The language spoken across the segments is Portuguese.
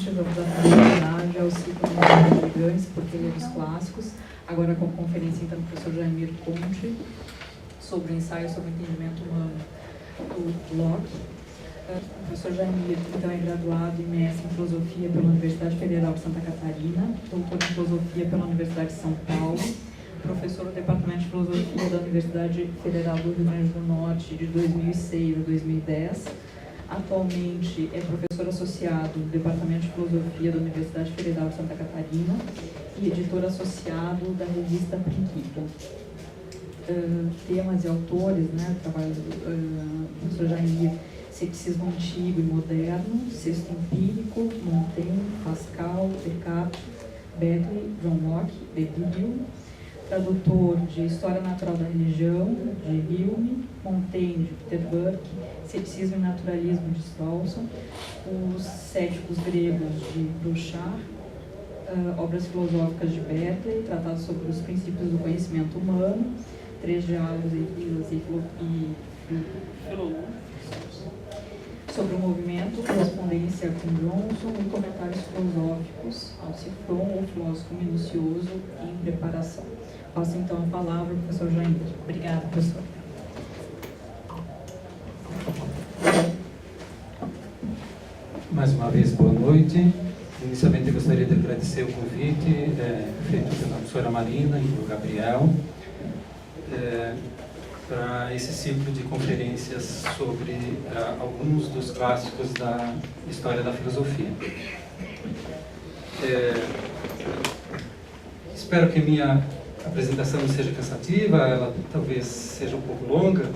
Conte, vamos dar continuidade ao ciclo de Gigantes, porque livros clássicos, agora com a conferência então, do professor Jaimir Conte, sobre o ensaio sobre o entendimento humano do Locke. O professor Jaimir, então, é graduado e mestre em filosofia pela Universidade Federal de Santa Catarina, doutor em filosofia pela Universidade de São Paulo, professor do Departamento de Filosofia da Universidade Federal do Rio Grande do Norte de 2006 a 2010. Atualmente é professor associado do Departamento de Filosofia da Universidade Federal de Santa Catarina e editor associado da revista Princípio. Temas e autores, né, do trabalho do professor Jaimir: Ceticismo Antigo e Moderno, Sexto Empírico, Montaigne, Pascal, Descartes, Berkeley, John Locke, Hume, tradutor de História Natural da Religião, de Hume, Montaigne, de Peter Burke, Ceticismo e Naturalismo, de Strawson, Os Céticos Gregos, de Bouchard, Obras Filosóficas de Berkeley, Tratado sobre os Princípios do Conhecimento Humano, Três Diálogos e Filologos, sobre o movimento, correspondência com Johnson e comentários filosóficos ao Cifron, o filósofo minucioso em preparação. Passo então a palavra ao professor Jaimir. Obrigada, professor. Mais uma vez, boa noite. Inicialmente, gostaria de agradecer o convite feito pela professora Marina e pelo Gabriel para esse ciclo de conferências sobre alguns dos clássicos da história da filosofia. Espero que minha apresentação não seja cansativa, ela talvez seja um pouco longa,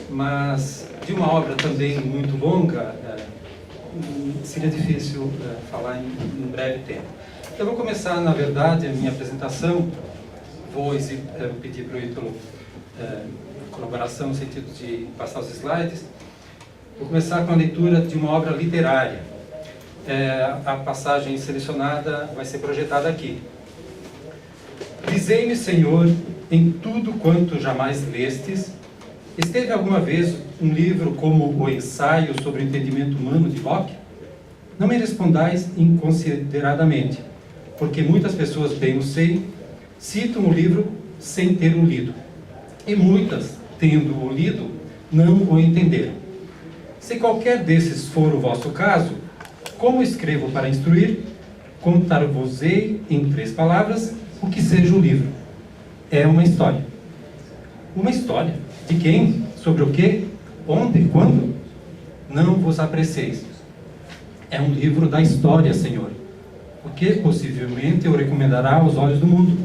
mas de uma obra também muito longa, seria difícil falar em um breve tempo. Eu vou começar, na verdade, a minha apresentação, vou pedir para o Ítalo colaboração no sentido de passar os slides. Vou começar com a leitura de uma obra literária. A passagem selecionada vai ser projetada aqui. Dizei-me, Senhor, em tudo quanto jamais lestes, esteve alguma vez um livro como o Ensaio sobre o Entendimento Humano de Locke? Não me respondais inconsideradamente, porque muitas pessoas, bem o sei, citam o livro sem ter o lido, e muitas, tendo o lido, não o entenderam. Se qualquer desses for o vosso caso, como escrevo para instruir, contar-vos-ei em 3 palavras o que seja o livro. É uma história. Uma história? De quem? Sobre o quê? Onde? Quando? Não vos apreceis. É um livro da história, Senhor, o que possivelmente eu recomendará aos olhos do mundo,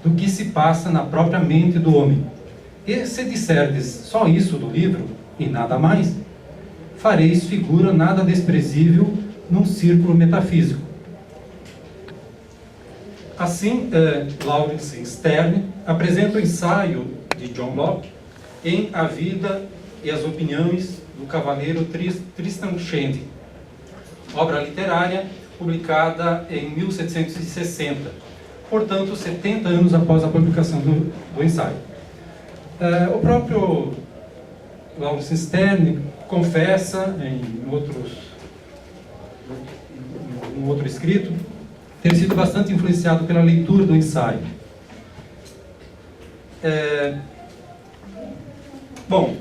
do que se passa na própria mente do homem. E se disserdes só isso do livro, e nada mais, fareis figura nada desprezível num círculo metafísico. Assim, Laurence Sterne apresenta o ensaio de John Locke em A Vida e as Opiniões do Cavaleiro Tristram Shandy, obra literária publicada em 1760, portanto 70 anos após a publicação do ensaio. O próprio Laurence Sterne confessa em um outro escrito ter sido bastante influenciado pela leitura do ensaio. Bom,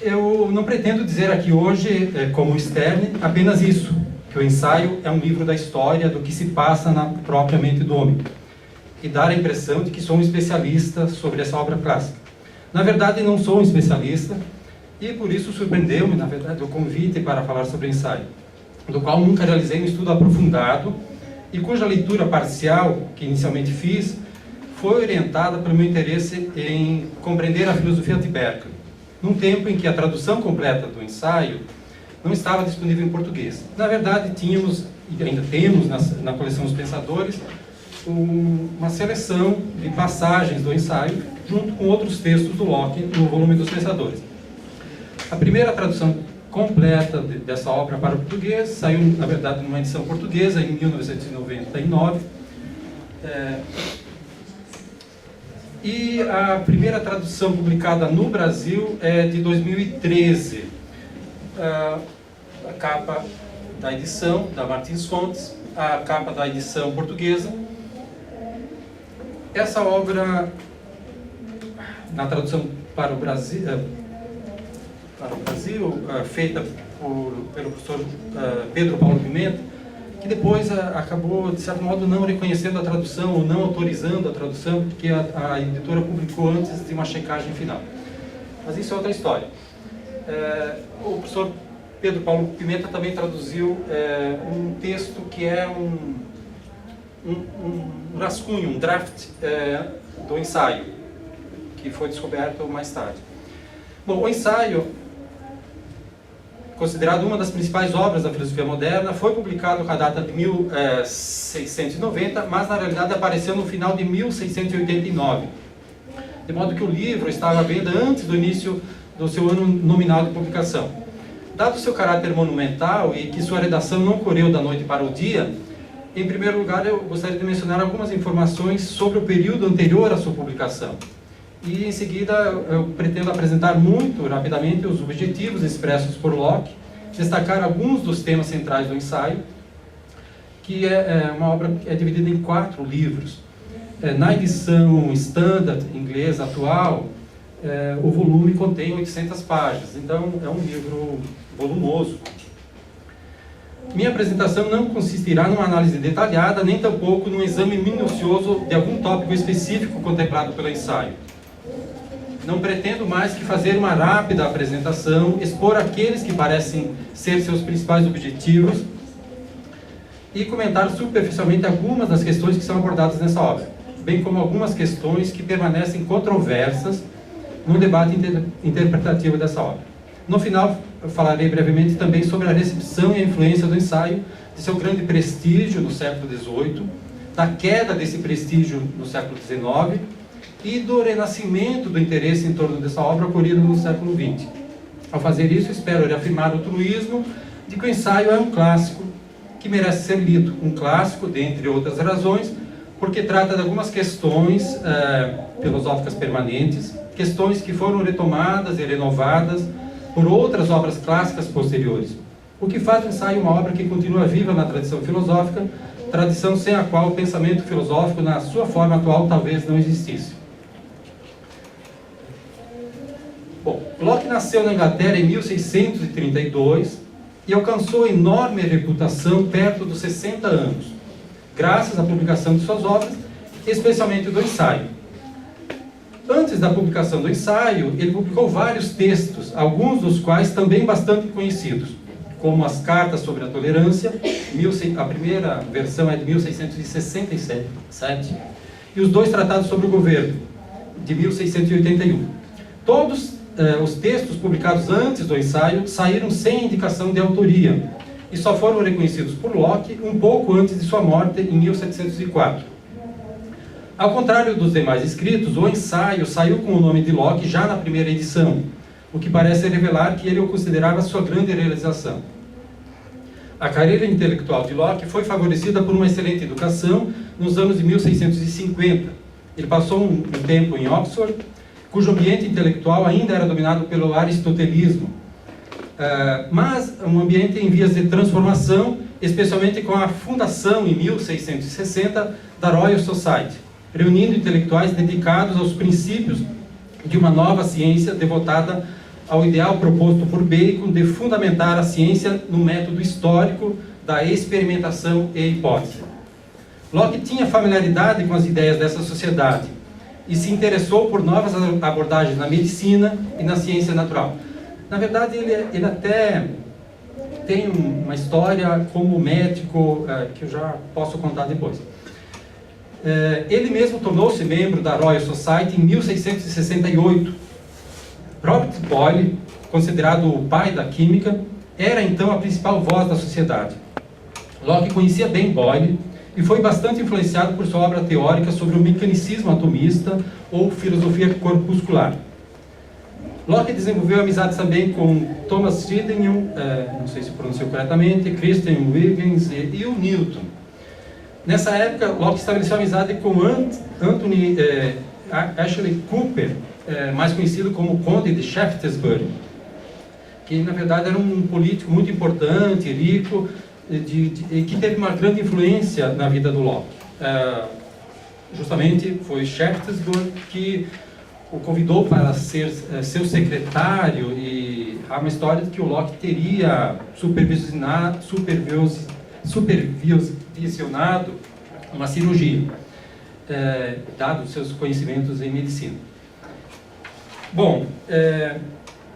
eu não pretendo dizer aqui hoje, como Sterne, apenas isso, que o ensaio é um livro da história do que se passa na própria mente do homem, e dar a impressão de que sou um especialista sobre essa obra clássica. Na verdade, não sou um especialista, e por isso surpreendeu-me, na verdade, o convite para falar sobre o ensaio, do qual nunca realizei um estudo aprofundado, e cuja leitura parcial, que inicialmente fiz, foi orientada pelo meu interesse em compreender a filosofia de Berkeley, num tempo em que a tradução completa do ensaio não estava disponível em português. Na verdade, tínhamos, e ainda temos na coleção dos pensadores, uma seleção de passagens do ensaio, junto com outros textos do Locke no volume dos pensadores. A primeira tradução completa dessa obra para o português saiu, na verdade, numa edição portuguesa em 1999. E a primeira tradução publicada no Brasil é de 2013. A capa da edição, da Martins Fontes, a capa da edição portuguesa. Essa obra, na tradução para o Brasil, feita pelo professor Pedro Paulo Pimenta, que depois acabou, de certo modo, não reconhecendo a tradução ou não autorizando a tradução, porque a editora publicou antes de uma checagem final. Mas isso é outra história. O professor Pedro Paulo Pimenta também traduziu um texto que é um rascunho, um draft do ensaio, que foi descoberto mais tarde. Bom, o ensaio, considerado uma das principais obras da filosofia moderna, foi publicado com a data de 1690, mas na realidade apareceu no final de 1689. De modo que o livro estava à venda antes do início do seu ano nominal de publicação. Dado seu caráter monumental e que sua redação não correu da noite para o dia, em primeiro lugar eu gostaria de mencionar algumas informações sobre o período anterior à sua publicação. E em seguida eu pretendo apresentar muito rapidamente os objetivos expressos por Locke, destacar alguns dos temas centrais do ensaio, que é uma obra que é dividida em 4 livros. Na edição standard inglesa atual, o volume contém 800 páginas, então é um livro volumoso. Minha apresentação não consistirá numa análise detalhada, nem tampouco num exame minucioso de algum tópico específico contemplado pelo ensaio. Não pretendo mais que fazer uma rápida apresentação, expor aqueles que parecem ser seus principais objetivos e comentar superficialmente algumas das questões que são abordadas nessa obra, bem como algumas questões que permanecem controversas no debate interpretativo dessa obra. No final, eu falarei brevemente também sobre a recepção e a influência do ensaio, de seu grande prestígio no século XVIII, da queda desse prestígio no século XIX e do renascimento do interesse em torno dessa obra ocorrido no século XX. Ao fazer isso, espero reafirmar o truísmo de que o ensaio é um clássico que merece ser lido. Um clássico, dentre outras razões, porque trata de algumas questões filosóficas permanentes, questões que foram retomadas e renovadas por outras obras clássicas posteriores, o que faz o ensaio uma obra que continua viva na tradição filosófica, tradição sem a qual o pensamento filosófico, na sua forma atual, talvez não existisse. Bom, Locke nasceu na Inglaterra em 1632 e alcançou enorme reputação perto dos 60 anos, graças à publicação de suas obras, especialmente do ensaio. Antes da publicação do ensaio, ele publicou vários textos, alguns dos quais também bastante conhecidos, como as Cartas sobre a Tolerância, a primeira versão é de 1667, e os 2 Tratados sobre o Governo, de 1681. Todos os textos publicados antes do ensaio saíram sem indicação de autoria, e só foram reconhecidos por Locke um pouco antes de sua morte, em 1704. Ao contrário dos demais escritos, o ensaio saiu com o nome de Locke já na primeira edição, o que parece revelar que ele o considerava sua grande realização. A carreira intelectual de Locke foi favorecida por uma excelente educação nos anos de 1650. Ele passou um tempo em Oxford, cujo ambiente intelectual ainda era dominado pelo aristotelismo, mas um ambiente em vias de transformação, especialmente com a fundação, em 1660, da Royal Society, reunindo intelectuais dedicados aos princípios de uma nova ciência devotada ao ideal proposto por Bacon de fundamentar a ciência no método histórico da experimentação e hipótese. Locke tinha familiaridade com as ideias dessa sociedade e se interessou por novas abordagens na medicina e na ciência natural. Na verdade, ele até tem uma história como médico que eu já posso contar depois. Ele mesmo tornou-se membro da Royal Society em 1668. Robert Boyle, considerado o pai da química, era então a principal voz da sociedade. Locke conhecia bem Boyle e foi bastante influenciado por sua obra teórica sobre o mecanicismo atomista ou filosofia corpuscular. Locke desenvolveu amizade também com Thomas Sydenham, não sei se pronunciou corretamente, Christian Huygens e o Newton. Nessa época, Locke estabeleceu amizade com Anthony Ashley Cooper, mais conhecido como Conde de Shaftesbury, que na verdade era um político muito importante, rico, que teve uma grande influência na vida do Locke. Justamente foi Shaftesbury que o convidou para ser seu secretário, e há uma história de que o Locke teria supervisionado uma cirurgia, dado seus conhecimentos em medicina. Bom,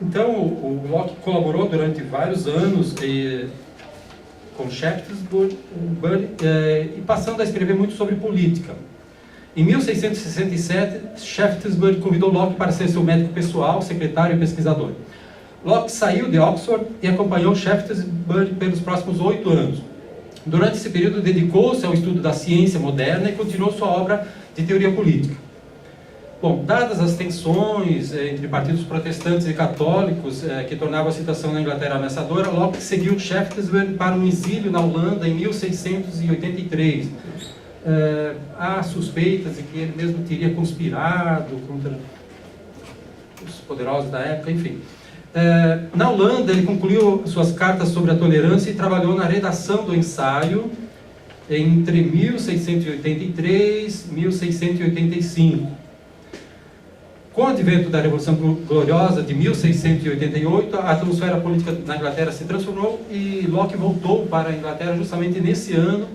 então o Locke colaborou durante vários anos com Shaftesbury, e passando a escrever muito sobre política. Em 1667, Shaftesbury convidou Locke para ser seu médico pessoal, secretário e pesquisador. Locke saiu de Oxford e acompanhou Shaftesbury pelos próximos 8 anos. Durante esse período, dedicou-se ao estudo da ciência moderna e continuou sua obra de teoria política. Bom, dadas as tensões entre partidos protestantes e católicos que tornavam a situação na Inglaterra ameaçadora, Locke seguiu Shaftesbury para um exílio na Holanda em 1683. Há suspeitas de que ele mesmo teria conspirado contra os poderosos da época, enfim. Na Holanda, ele concluiu suas cartas sobre a tolerância e trabalhou na redação do ensaio entre 1683 e 1685. Com o advento da Revolução Gloriosa de 1688, a atmosfera política na Inglaterra se transformou e Locke voltou para a Inglaterra justamente nesse ano,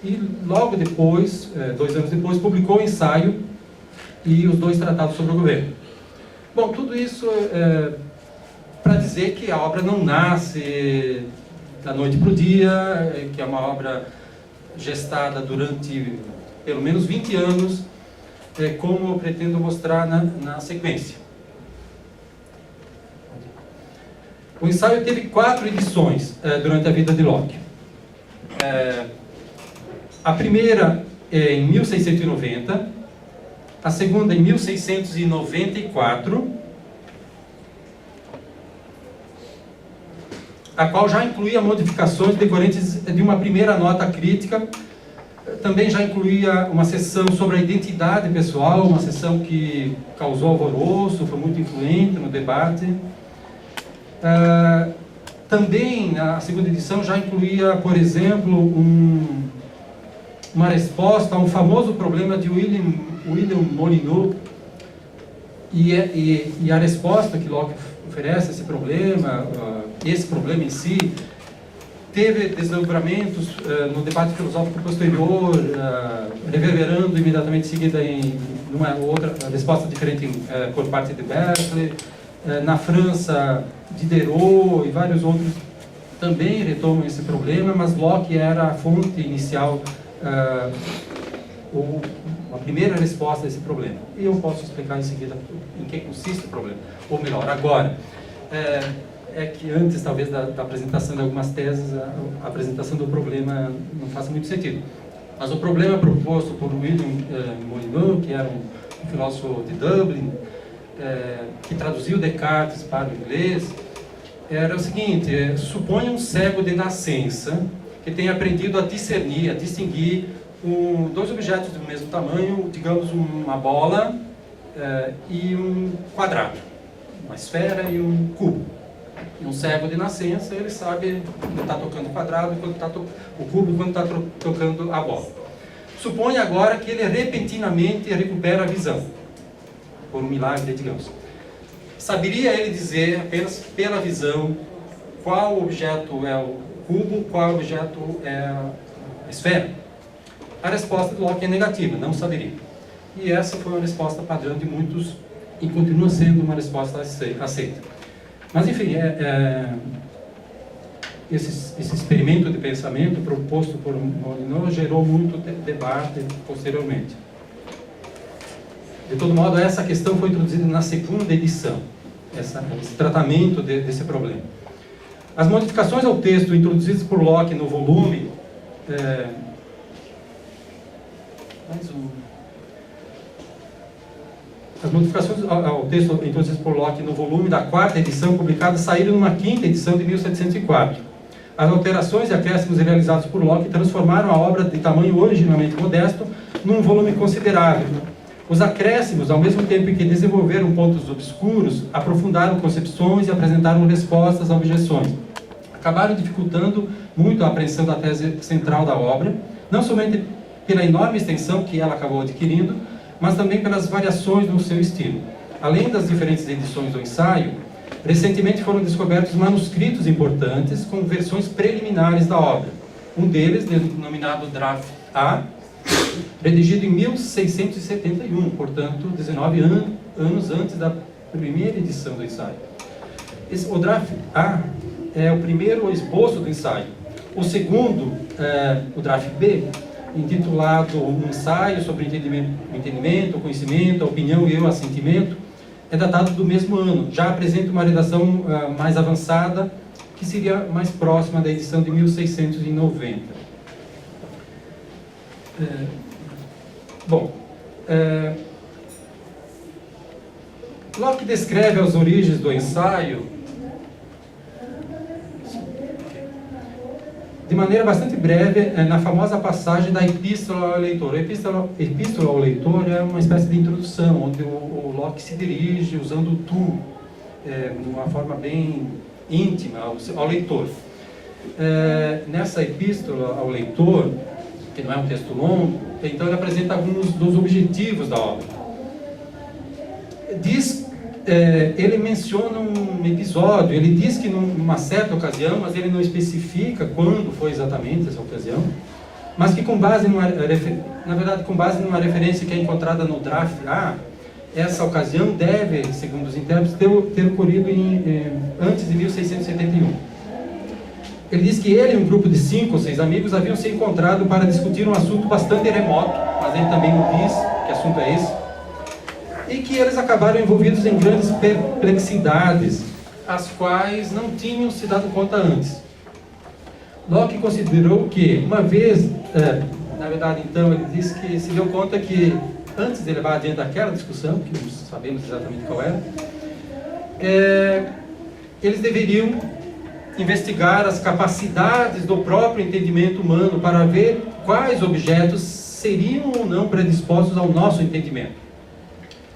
e logo depois, 2 anos depois, publicou o ensaio e os 2 tratados sobre o governo. Bom, tudo isso para dizer que a obra não nasce da noite para o dia, que é uma obra gestada durante pelo menos 20 anos, como eu pretendo mostrar na sequência. O ensaio teve 4 edições durante a vida de Locke. A primeira em 1690, a segunda em 1694, a qual já incluía modificações decorrentes de uma primeira nota crítica. Também já incluía uma seção sobre a identidade pessoal, uma seção que causou alvoroço, foi muito influente no debate. Também a segunda edição já incluía, por exemplo, uma resposta a um famoso problema de William Molyneux, e a resposta que Locke oferece a esse problema em si, teve desdobramentos no debate filosófico posterior, reverberando imediatamente em seguida em uma outra resposta diferente por parte de Berkeley. Na França, Diderot e vários outros também retomam esse problema, mas Locke era a fonte inicial, a primeira resposta a esse problema. E eu posso explicar em seguida em que consiste o problema. Ou melhor, agora, que antes, talvez, da apresentação de algumas teses, a apresentação do problema não faça muito sentido. Mas o problema proposto por William Molyneux, que era um filósofo de Dublin, que traduziu Descartes para o inglês, era o seguinte: suponha um cego de nascença que tenha aprendido a discernir, a distinguir 2 objetos do mesmo tamanho, digamos uma bola e um quadrado, uma esfera e um cubo. E um cego de nascença, ele sabe quando está tocando o quadrado, quando está o cubo, quando está tocando a bola. Suponha agora que ele repentinamente recupera a visão, por um milagre, digamos. Saberia ele dizer, apenas pela visão, qual objeto é o cubo, qual objeto é a esfera? A resposta do Locke é negativa, não saberia. E essa foi uma resposta padrão de muitos, e continua sendo uma resposta aceita. Mas, enfim, esse experimento de pensamento proposto por Molyneux gerou muito debate posteriormente. De todo modo, essa questão foi introduzida na segunda edição, esse tratamento desse problema. As modificações ao texto introduzidas por Locke no volume... As modificações ao texto introduzidas por Locke no volume da 4ª edição publicada saíram numa 5ª edição de 1704. As alterações e acréscimos realizados por Locke transformaram a obra de tamanho originalmente modesto num volume considerável. Os acréscimos, ao mesmo tempo em que desenvolveram pontos obscuros, aprofundaram concepções e apresentaram respostas a objeções. acabaram dificultando muito a apreensão da tese central da obra, não somente pela enorme extensão que ela acabou adquirindo, mas também pelas variações no seu estilo. Além das diferentes edições do ensaio, recentemente foram descobertos manuscritos importantes com versões preliminares da obra. Um deles, denominado Draft A, redigido em 1671, portanto, 19 anos antes da primeira edição do ensaio. O Draft A é o primeiro esboço do ensaio. O segundo, o Draft B, intitulado Um Ensaio sobre o Entendimento, o Conhecimento, a Opinião e o Assentimento, é datado do mesmo ano. Já apresenta uma redação mais avançada, que seria mais próxima da edição de 1690. Locke descreve as origens do ensaio de maneira bastante breve na famosa passagem da Epístola ao Leitor. A Epístola ao Leitor é uma espécie de introdução, onde o Locke se dirige usando o tu, de uma forma bem íntima ao leitor. Nessa Epístola ao Leitor, que não é um texto longo, então ele apresenta alguns dos objetivos da obra. Ele menciona um episódio, ele diz que numa certa ocasião, mas ele não especifica quando foi exatamente essa ocasião, mas que com base numa referência que é encontrada no Draft A, essa ocasião deve, segundo os intérpretes, ter ocorrido antes de 1671. Ele diz que ele e um grupo de 5 ou 6 amigos haviam se encontrado para discutir um assunto bastante remoto, mas ele também não diz que assunto é esse, e que eles acabaram envolvidos em grandes perplexidades, as quais não tinham se dado conta antes. Locke considerou que, uma vez, na verdade, então, ele disse que se deu conta que, antes de levar adiante aquela discussão, que não sabemos exatamente qual era, eles deveriam investigar as capacidades do próprio entendimento humano para ver quais objetos seriam ou não predispostos ao nosso entendimento.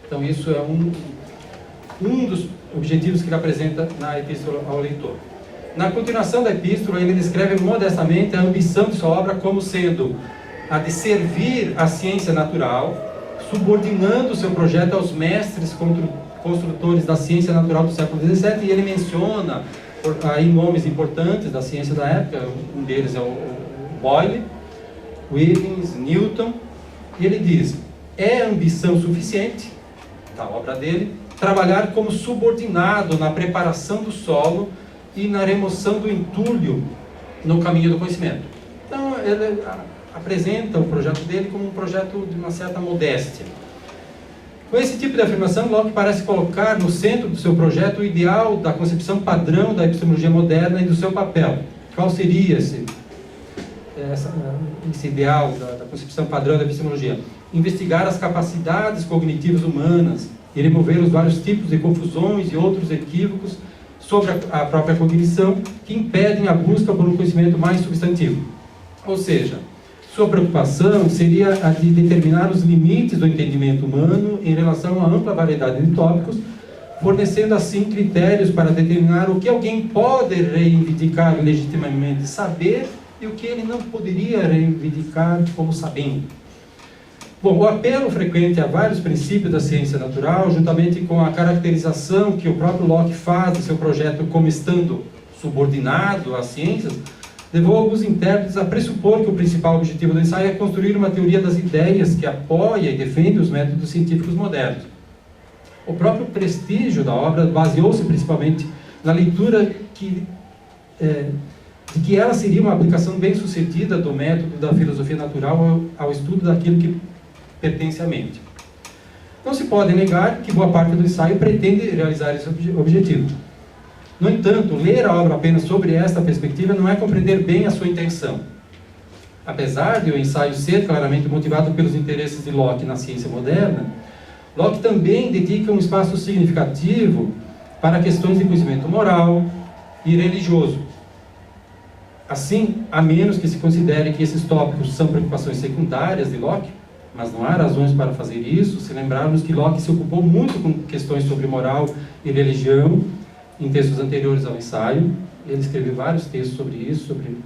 Então, isso é um dos objetivos que ele apresenta na Epístola ao Leitor. Na continuação da Epístola, ele descreve modestamente a ambição de sua obra como sendo a de servir a ciência natural, subordinando o seu projeto aos mestres construtores da ciência natural do século XVII, e ele menciona aí nomes importantes da ciência da época. Um deles é o Boyle, Williams, Newton, e ele diz: é ambição suficiente da obra dele trabalhar como subordinado na preparação do solo e na remoção do entulho no caminho do conhecimento. Então, ele apresenta o projeto dele como um projeto de uma certa modéstia. Com esse tipo de afirmação, Locke parece colocar no centro do seu projeto o ideal da concepção padrão da epistemologia moderna e do seu papel. Qual seria esse ideal da concepção padrão da epistemologia? Investigar as capacidades cognitivas humanas e remover os vários tipos de confusões e outros equívocos sobre a própria cognição que impedem a busca por um conhecimento mais substantivo. Ou seja, sua preocupação seria a de determinar os limites do entendimento humano em relação à ampla variedade de tópicos, fornecendo assim critérios para determinar o que alguém pode reivindicar legitimamente saber e o que ele não poderia reivindicar como sabendo. Bom, o apelo frequente a vários princípios da ciência natural, juntamente com a caracterização que o próprio Locke faz de seu projeto como estando subordinado às ciências, levou alguns intérpretes a pressupor que o principal objetivo do ensaio é construir uma teoria das ideias que apoia e defende os métodos científicos modernos. O próprio prestígio da obra baseou-se principalmente na leitura de que ela seria uma aplicação bem-sucedida do método da filosofia natural ao estudo daquilo que pertence à mente. Não se pode negar que boa parte do ensaio pretende realizar esse objetivo. No entanto, ler a obra apenas sobre esta perspectiva não é compreender bem a sua intenção. Apesar de o ensaio ser claramente motivado pelos interesses de Locke na ciência moderna, Locke também dedica um espaço significativo para questões de conhecimento moral e religioso. Assim, a menos que se considere que esses tópicos são preocupações secundárias de Locke, mas não há razões para fazer isso, se lembrarmos que Locke se ocupou muito com questões sobre moral e religião em textos anteriores ao ensaio, Ele escreveu vários textos sobre isso, sobre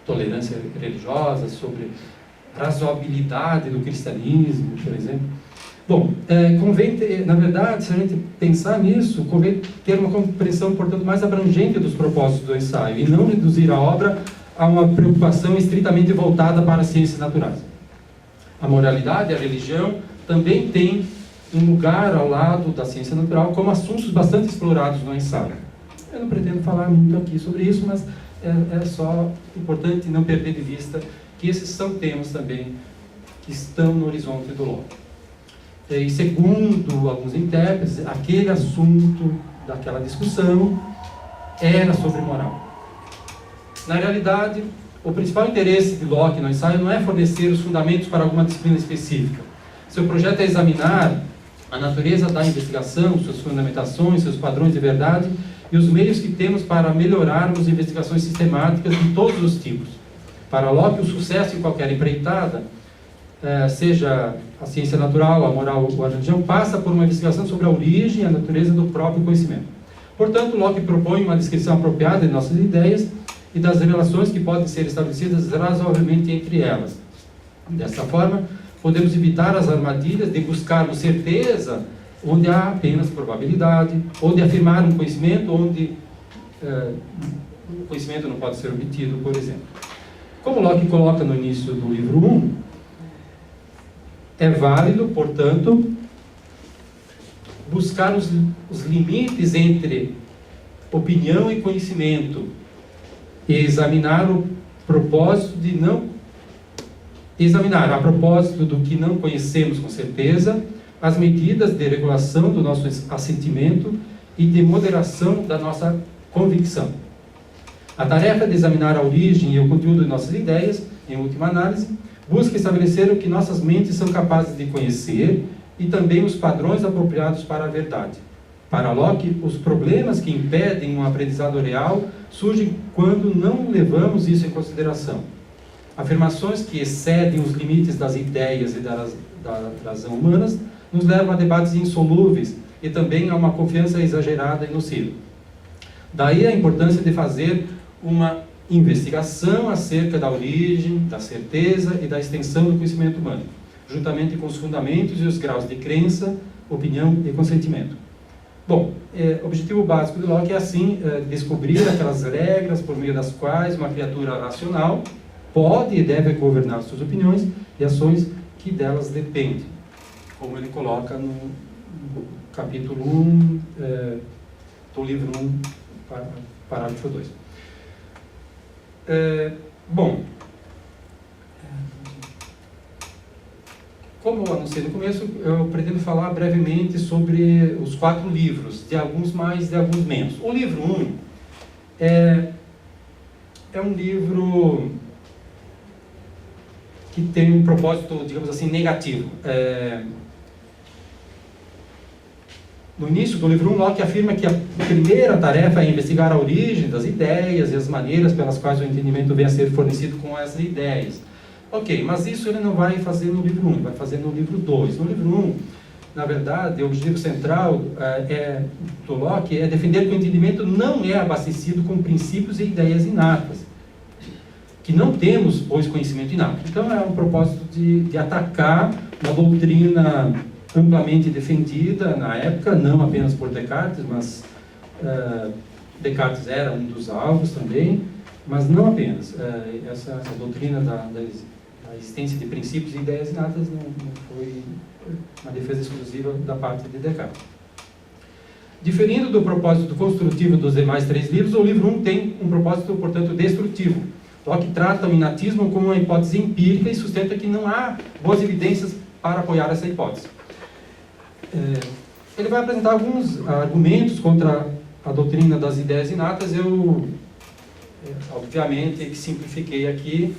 tolerância religiosa, sobre razoabilidade do cristianismo, por exemplo. Bom, convém ter, na verdade, se a gente pensar nisso, convém ter uma compreensão, portanto, mais abrangente dos propósitos do ensaio e não reduzir a obra a uma preocupação estritamente voltada para as ciências naturais. A moralidade e a religião também têm um lugar ao lado da ciência natural como assuntos bastante explorados no ensaio. Eu não pretendo falar muito aqui sobre isso, mas é só importante não perder de vista que esses são temas também que estão no horizonte do Locke. E segundo alguns intérpretes, aquele assunto daquela discussão era sobre moral. Na realidade, o principal interesse de Locke no ensaio não é fornecer os fundamentos para alguma disciplina específica. Seu projeto é examinar a natureza da investigação, suas fundamentações, seus padrões de verdade e os meios que temos para melhorarmos investigações sistemáticas de todos os tipos. Para Locke, o sucesso em qualquer empreitada, seja a ciência natural, a moral ou a religião, passa por uma investigação sobre a origem e a natureza do próprio conhecimento. Portanto, Locke propõe uma descrição apropriada de nossas ideias e das relações que podem ser estabelecidas razoavelmente entre elas. Dessa forma, podemos evitar as armadilhas de buscarmos certeza onde há apenas probabilidade, ou de afirmar um conhecimento onde o conhecimento não pode ser obtido, por exemplo. Como Locke coloca no início do livro 1, é válido, portanto, buscar os limites entre opinião e conhecimento e examinar o propósito de não examinar a propósito do que não conhecemos com certeza as medidas de regulação do nosso assentimento e de moderação da nossa convicção. A tarefa de examinar a origem e o conteúdo de nossas ideias, em última análise, busca estabelecer o que nossas mentes são capazes de conhecer e também os padrões apropriados para a verdade. Para Locke, os problemas que impedem um aprendizado real surgem quando não levamos isso em consideração. Afirmações que excedem os limites das ideias e da razão humanas nos levam a debates insolúveis e também a uma confiança exagerada e nociva. Daí a importância de fazer uma investigação acerca da origem, da certeza e da extensão do conhecimento humano, juntamente com os fundamentos e os graus de crença, opinião e consentimento. Bom, o objetivo básico de Locke é assim descobrir aquelas regras por meio das quais uma criatura racional pode e deve governar suas opiniões e ações que delas dependem, como ele coloca no capítulo 1 do livro 1, parágrafo 2. Bom, como eu anunciei no começo, eu pretendo falar brevemente sobre os 4 livros, de alguns mais e de alguns menos. O livro 1 é um livro que tem um propósito, digamos assim, negativo. No início do livro 1, Locke afirma que a primeira tarefa é investigar a origem das ideias e as maneiras pelas quais o entendimento vem a ser fornecido com essas ideias. Ok, mas isso ele não vai fazer no livro 1, vai fazer no livro 2. No livro 1, na verdade, o objetivo central do Locke é defender que o entendimento não é abastecido com princípios e ideias inatas, que não temos, pois, conhecimento inato. Então, é um propósito de atacar uma doutrina amplamente defendida na época, não apenas por Descartes, mas Descartes era um dos alvos também, mas não apenas. Essa doutrina da existência de princípios e ideias inatas não foi uma defesa exclusiva da parte de Descartes. Diferindo do propósito construtivo dos demais 3 livros, o livro 1 tem um propósito, portanto, destrutivo. Locke trata o inatismo como uma hipótese empírica e sustenta que não há boas evidências para apoiar essa hipótese. Ele vai apresentar alguns argumentos contra a doutrina das ideias inatas. Eu, obviamente, simplifiquei aqui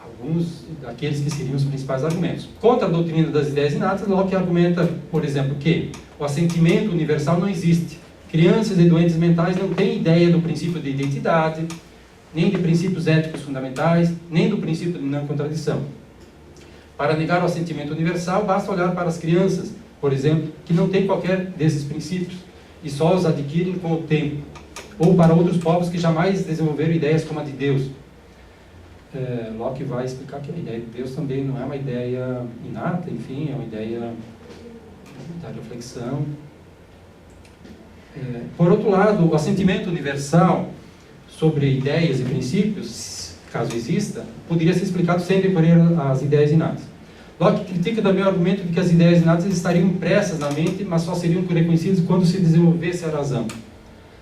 alguns daqueles que seriam os principais argumentos. Contra a doutrina das ideias inatas, Locke argumenta, por exemplo, que o assentimento universal não existe. Crianças e doentes mentais não têm ideia do princípio de identidade, nem de princípios éticos fundamentais, nem do princípio de não contradição. Para negar o assentimento universal, basta olhar para as crianças, por exemplo, que não têm qualquer desses princípios e só os adquirem com o tempo. ou para outros povos que jamais desenvolveram ideias como a de Deus. Locke vai explicar que a ideia de Deus também não é uma ideia inata, enfim, é uma ideia da reflexão. Por outro lado, o assentimento universal sobre ideias e princípios, caso exista, poderia ser explicado sempre por as ideias inatas. Locke critica também o argumento de que as ideias inatas estariam impressas na mente, mas só seriam reconhecidas quando se desenvolvesse a razão.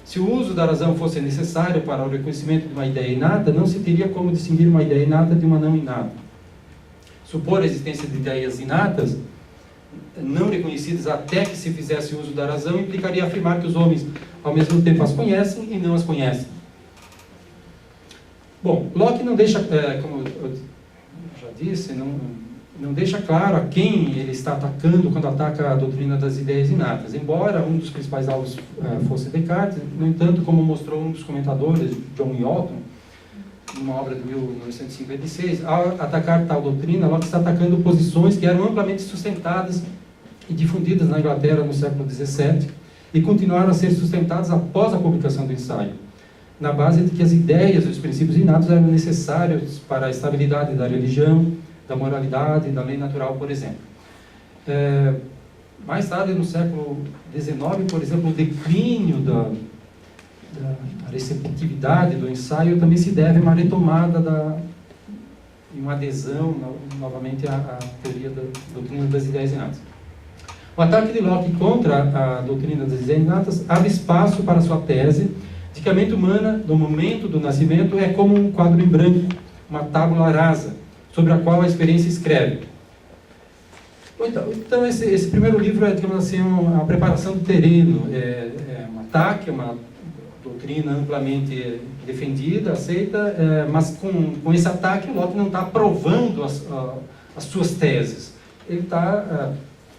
Se o uso da razão fosse necessário para o reconhecimento de uma ideia inata, não se teria como distinguir uma ideia inata de uma não inata. Supor a existência de ideias inatas, não reconhecidas até que se fizesse uso da razão, implicaria afirmar que os homens, ao mesmo tempo, as conhecem e não as conhecem. Bom, Locke não deixa, como eu já disse, não deixa claro a quem ele está atacando quando ataca a doutrina das ideias inatas. Embora um dos principais alvos fosse Descartes, no entanto, como mostrou um dos comentadores, John Walton, numa obra de 1956, ao atacar tal doutrina, Locke está atacando posições que eram amplamente sustentadas e difundidas na Inglaterra no século XVII e continuaram a ser sustentadas após a publicação do ensaio, na base de que as ideias e os princípios inatos eram necessários para a estabilidade da religião, da moralidade, da lei natural, por exemplo. Mais tarde, no século XIX, por exemplo, o declínio da receptividade do ensaio também se deve a uma retomada e uma adesão novamente à teoria da doutrina das ideias inatas. O ataque de Locke contra a doutrina das ideias inatas abre espaço para a sua tese de que a mente humana, no momento do nascimento, é como um quadro em branco, uma tábula rasa, sobre a qual a experiência escreve. Então esse primeiro livro é, digamos assim, uma preparação do terreno, um ataque, uma doutrina amplamente defendida, aceita, mas com esse ataque o Locke não está aprovando as suas teses. Ele está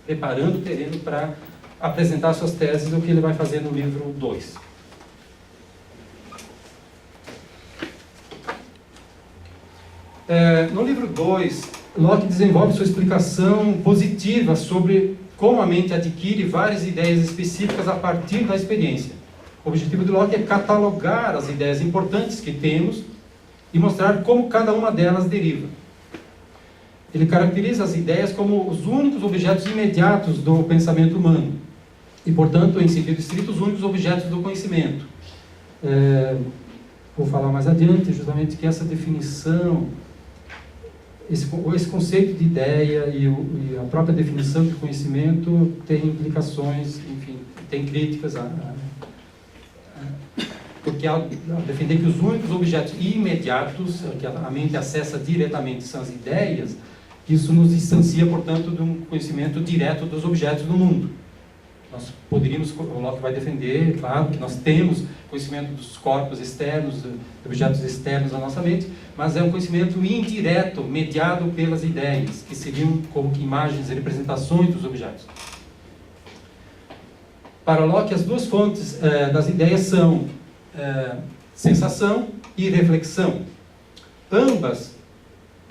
preparando o terreno para apresentar suas teses, o que ele vai fazer no livro 2. No livro 2, Locke desenvolve sua explicação positiva sobre como a mente adquire várias ideias específicas a partir da experiência. O objetivo de Locke é catalogar as ideias importantes que temos e mostrar como cada uma delas deriva. Ele caracteriza as ideias como os únicos objetos imediatos do pensamento humano e, portanto, em sentido estrito, os únicos objetos do conhecimento. Vou falar mais adiante justamente que essa definição, esse conceito de ideia e a própria definição de conhecimento tem implicações, enfim, tem críticas porque ao defender que os únicos objetos imediatos que a mente acessa diretamente são as ideias, isso nos distancia, portanto, de um conhecimento direto dos objetos do mundo. Nós poderíamos, o Locke vai defender, claro, que nós temos conhecimento dos corpos externos, de objetos externos à nossa mente, mas é um conhecimento indireto, mediado pelas ideias, que seriam como que imagens e representações dos objetos. Para Locke, as duas fontes das ideias são sensação e reflexão. Ambas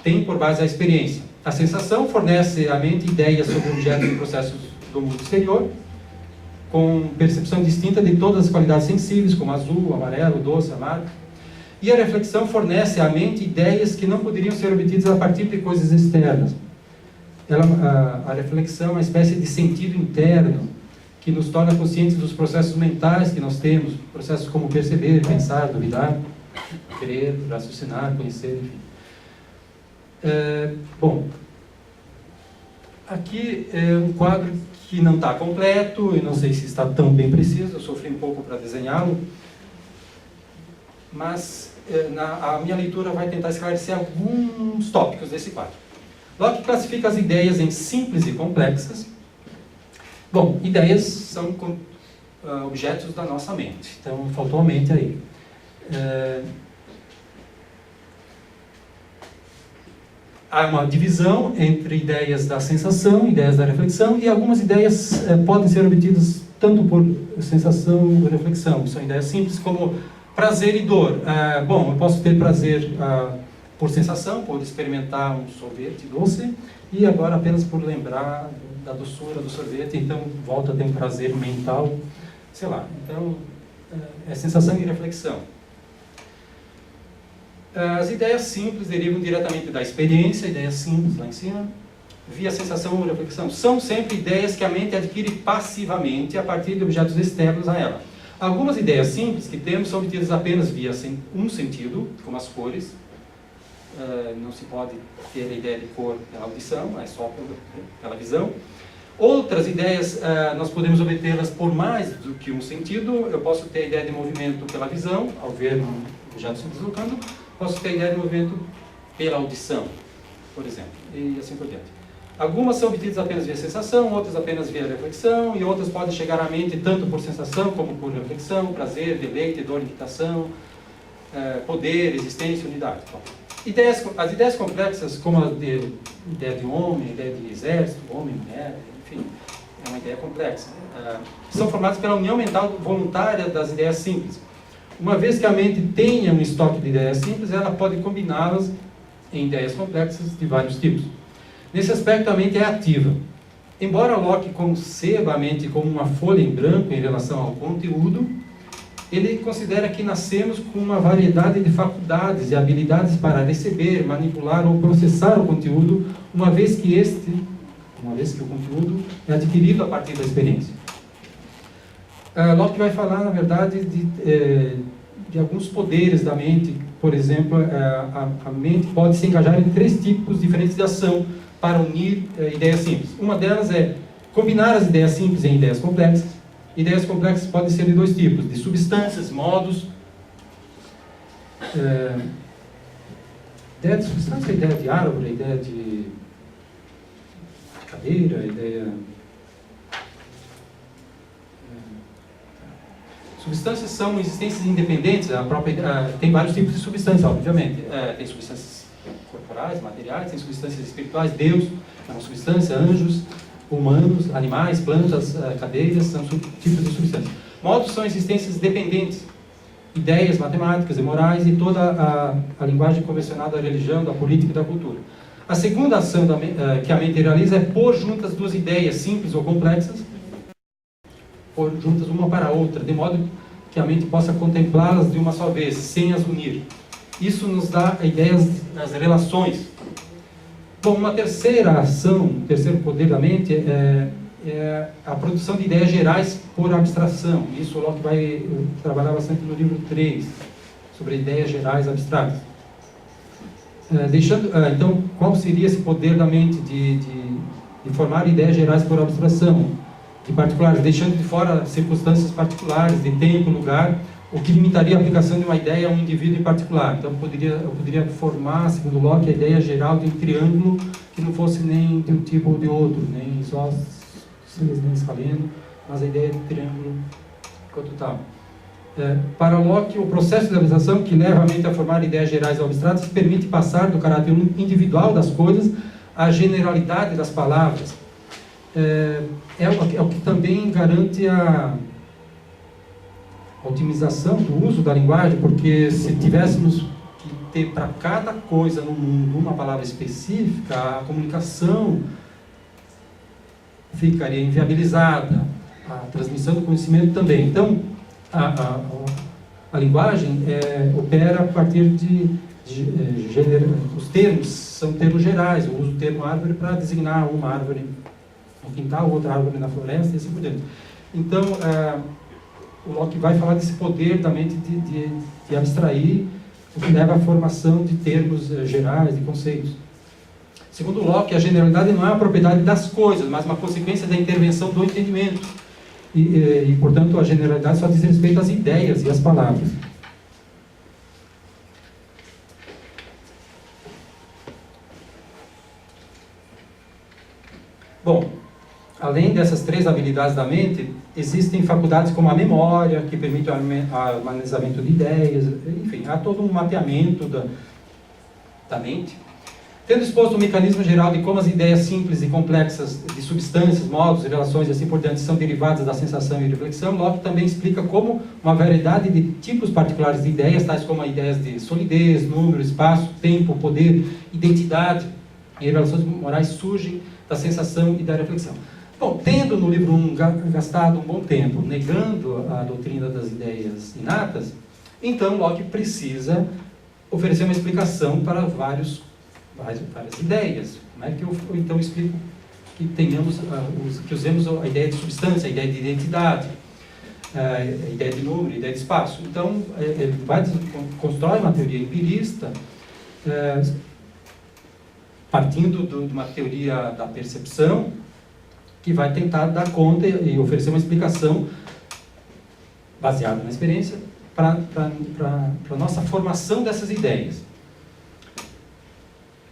têm por base a experiência. A sensação fornece à mente ideias sobre objetos e processos do mundo exterior, com percepção distinta de todas as qualidades sensíveis, como azul, amarelo, doce, amargo. E a reflexão fornece à mente ideias que não poderiam ser obtidas a partir de coisas externas. A reflexão é uma espécie de sentido interno que nos torna conscientes dos processos mentais que nós temos, processos como perceber, pensar, duvidar, crer, raciocinar, conhecer, enfim. Bom, aqui é um quadro que não está completo, e não sei se está tão bem preciso, eu sofri um pouco para desenhá-lo, mas a minha leitura vai tentar esclarecer alguns tópicos desse quadro. Locke classifica as ideias em simples e complexas. Bom, ideias são objetos da nossa mente, então faltou a mente aí. Há uma divisão entre ideias da sensação, ideias da reflexão, e algumas ideias podem ser obtidas tanto por sensação ou reflexão. São ideias simples como prazer e dor. Bom, eu posso ter prazer por sensação, por experimentar um sorvete doce, e agora apenas por lembrar da doçura do sorvete, então volta a ter um prazer mental, sei lá. Então, é sensação e reflexão. As ideias simples derivam diretamente da experiência, ideias simples lá em cima, via sensação ou reflexão. São sempre ideias que a mente adquire passivamente a partir de objetos externos a ela. Algumas ideias simples que temos são obtidas apenas via um sentido, como as cores. Não se pode ter a ideia de cor pela audição, é só pela visão. Outras ideias, nós podemos obtê-las por mais do que um sentido. Eu posso ter a ideia de movimento pela visão, ao ver um objeto se deslocando. Posso ter a ideia de movimento pela audição, por exemplo, e assim por diante. Algumas são obtidas apenas via sensação, outras apenas via reflexão, e outras podem chegar à mente tanto por sensação como por reflexão, prazer, deleite, dor, irritação, poder, existência, unidade. Bom, as ideias complexas, como a ideia de homem, a ideia de exército, homem, mulher, enfim, é uma ideia complexa, são formadas pela união mental voluntária das ideias simples. Uma vez que a mente tenha um estoque de ideias simples, ela pode combiná-las em ideias complexas de vários tipos. Nesse aspecto, a mente é ativa. Embora Locke conceba a mente como uma folha em branco em relação ao conteúdo, ele considera que nascemos com uma variedade de faculdades e habilidades para receber, manipular ou processar o conteúdo, uma vez que o conteúdo é adquirido a partir da experiência. Locke vai falar, na verdade, de alguns poderes da mente. Por exemplo, a mente pode se engajar em 3 tipos diferentes de ação para unir ideias simples. Uma delas é combinar as ideias simples em ideias complexas. Ideias complexas podem ser de 2 tipos, de substâncias, modos. Ideia de substância, ideia de árvore, ideia de cadeira, ideia... Substâncias são existências independentes. Tem vários tipos de substâncias, obviamente. Tem substâncias corporais, materiais, tem substâncias espirituais, Deus é uma substância, anjos, humanos, animais, plantas, cadeiras, são tipos de substâncias. Modos são existências dependentes, ideias matemáticas e morais e toda a linguagem convencional da religião, da política e da cultura. A segunda ação que a mente realiza é pôr juntas 2 ideias simples ou complexas, pôr juntas uma para a outra, de modo que a mente possa contemplá-las de uma só vez, sem as unir. Isso nos dá ideias das relações. Bom, uma terceira ação, um terceiro poder da mente é a produção de ideias gerais por abstração. Isso o Locke vai trabalhar bastante no livro 3, sobre ideias gerais abstratas. Então, qual seria esse poder da mente de formar ideias gerais por abstração, de particulares, deixando de fora circunstâncias particulares, de tempo, lugar, o que limitaria a aplicação de uma ideia a um indivíduo em particular. Então, eu poderia formar, segundo Locke, a ideia geral de um triângulo que não fosse nem de um tipo ou de outro, nem isósceles, nem escaleno, mas a ideia de triângulo enquanto tal. Para Locke, o processo de abstração que leva a mente a formar ideias gerais ou abstratas permite passar do caráter individual das coisas à generalidade das palavras. É o que também garante a otimização do uso da linguagem, porque se tivéssemos que ter para cada coisa no mundo uma palavra específica, a comunicação ficaria inviabilizada, a transmissão do conhecimento também. Então, a linguagem opera a partir de os termos são termos gerais. Eu uso o termo árvore para designar uma árvore no quintal, outra árvore na floresta e assim por diante. Então, o Locke vai falar desse poder da mente de abstrair, o que leva à formação de termos gerais, de conceitos. Segundo Locke, a generalidade não é uma propriedade das coisas, mas uma consequência da intervenção do entendimento. E, portanto, a generalidade só diz respeito às ideias e às palavras. Bom, além dessas 3 habilidades da mente, existem faculdades como a memória, que permite o armazenamento de ideias, enfim, há todo um mapeamento da mente. Tendo exposto o mecanismo geral de como as ideias simples e complexas de substâncias, modos, relações e assim por diante são derivadas da sensação e reflexão, Locke também explica como uma variedade de tipos particulares de ideias, tais como ideias de solidez, número, espaço, tempo, poder, identidade e relações morais surgem da sensação e da reflexão. Bom, tendo no livro 1 gastado um bom tempo negando a doutrina das ideias inatas, então Locke precisa oferecer uma explicação para várias ideias. Como é que eu então explico que que usemos a ideia de substância, a ideia de identidade, a ideia de número, a ideia de espaço? Então, ele constrói uma teoria empirista, partindo de uma teoria da percepção, que vai tentar dar conta e oferecer uma explicação baseada na experiência para a nossa formação dessas ideias.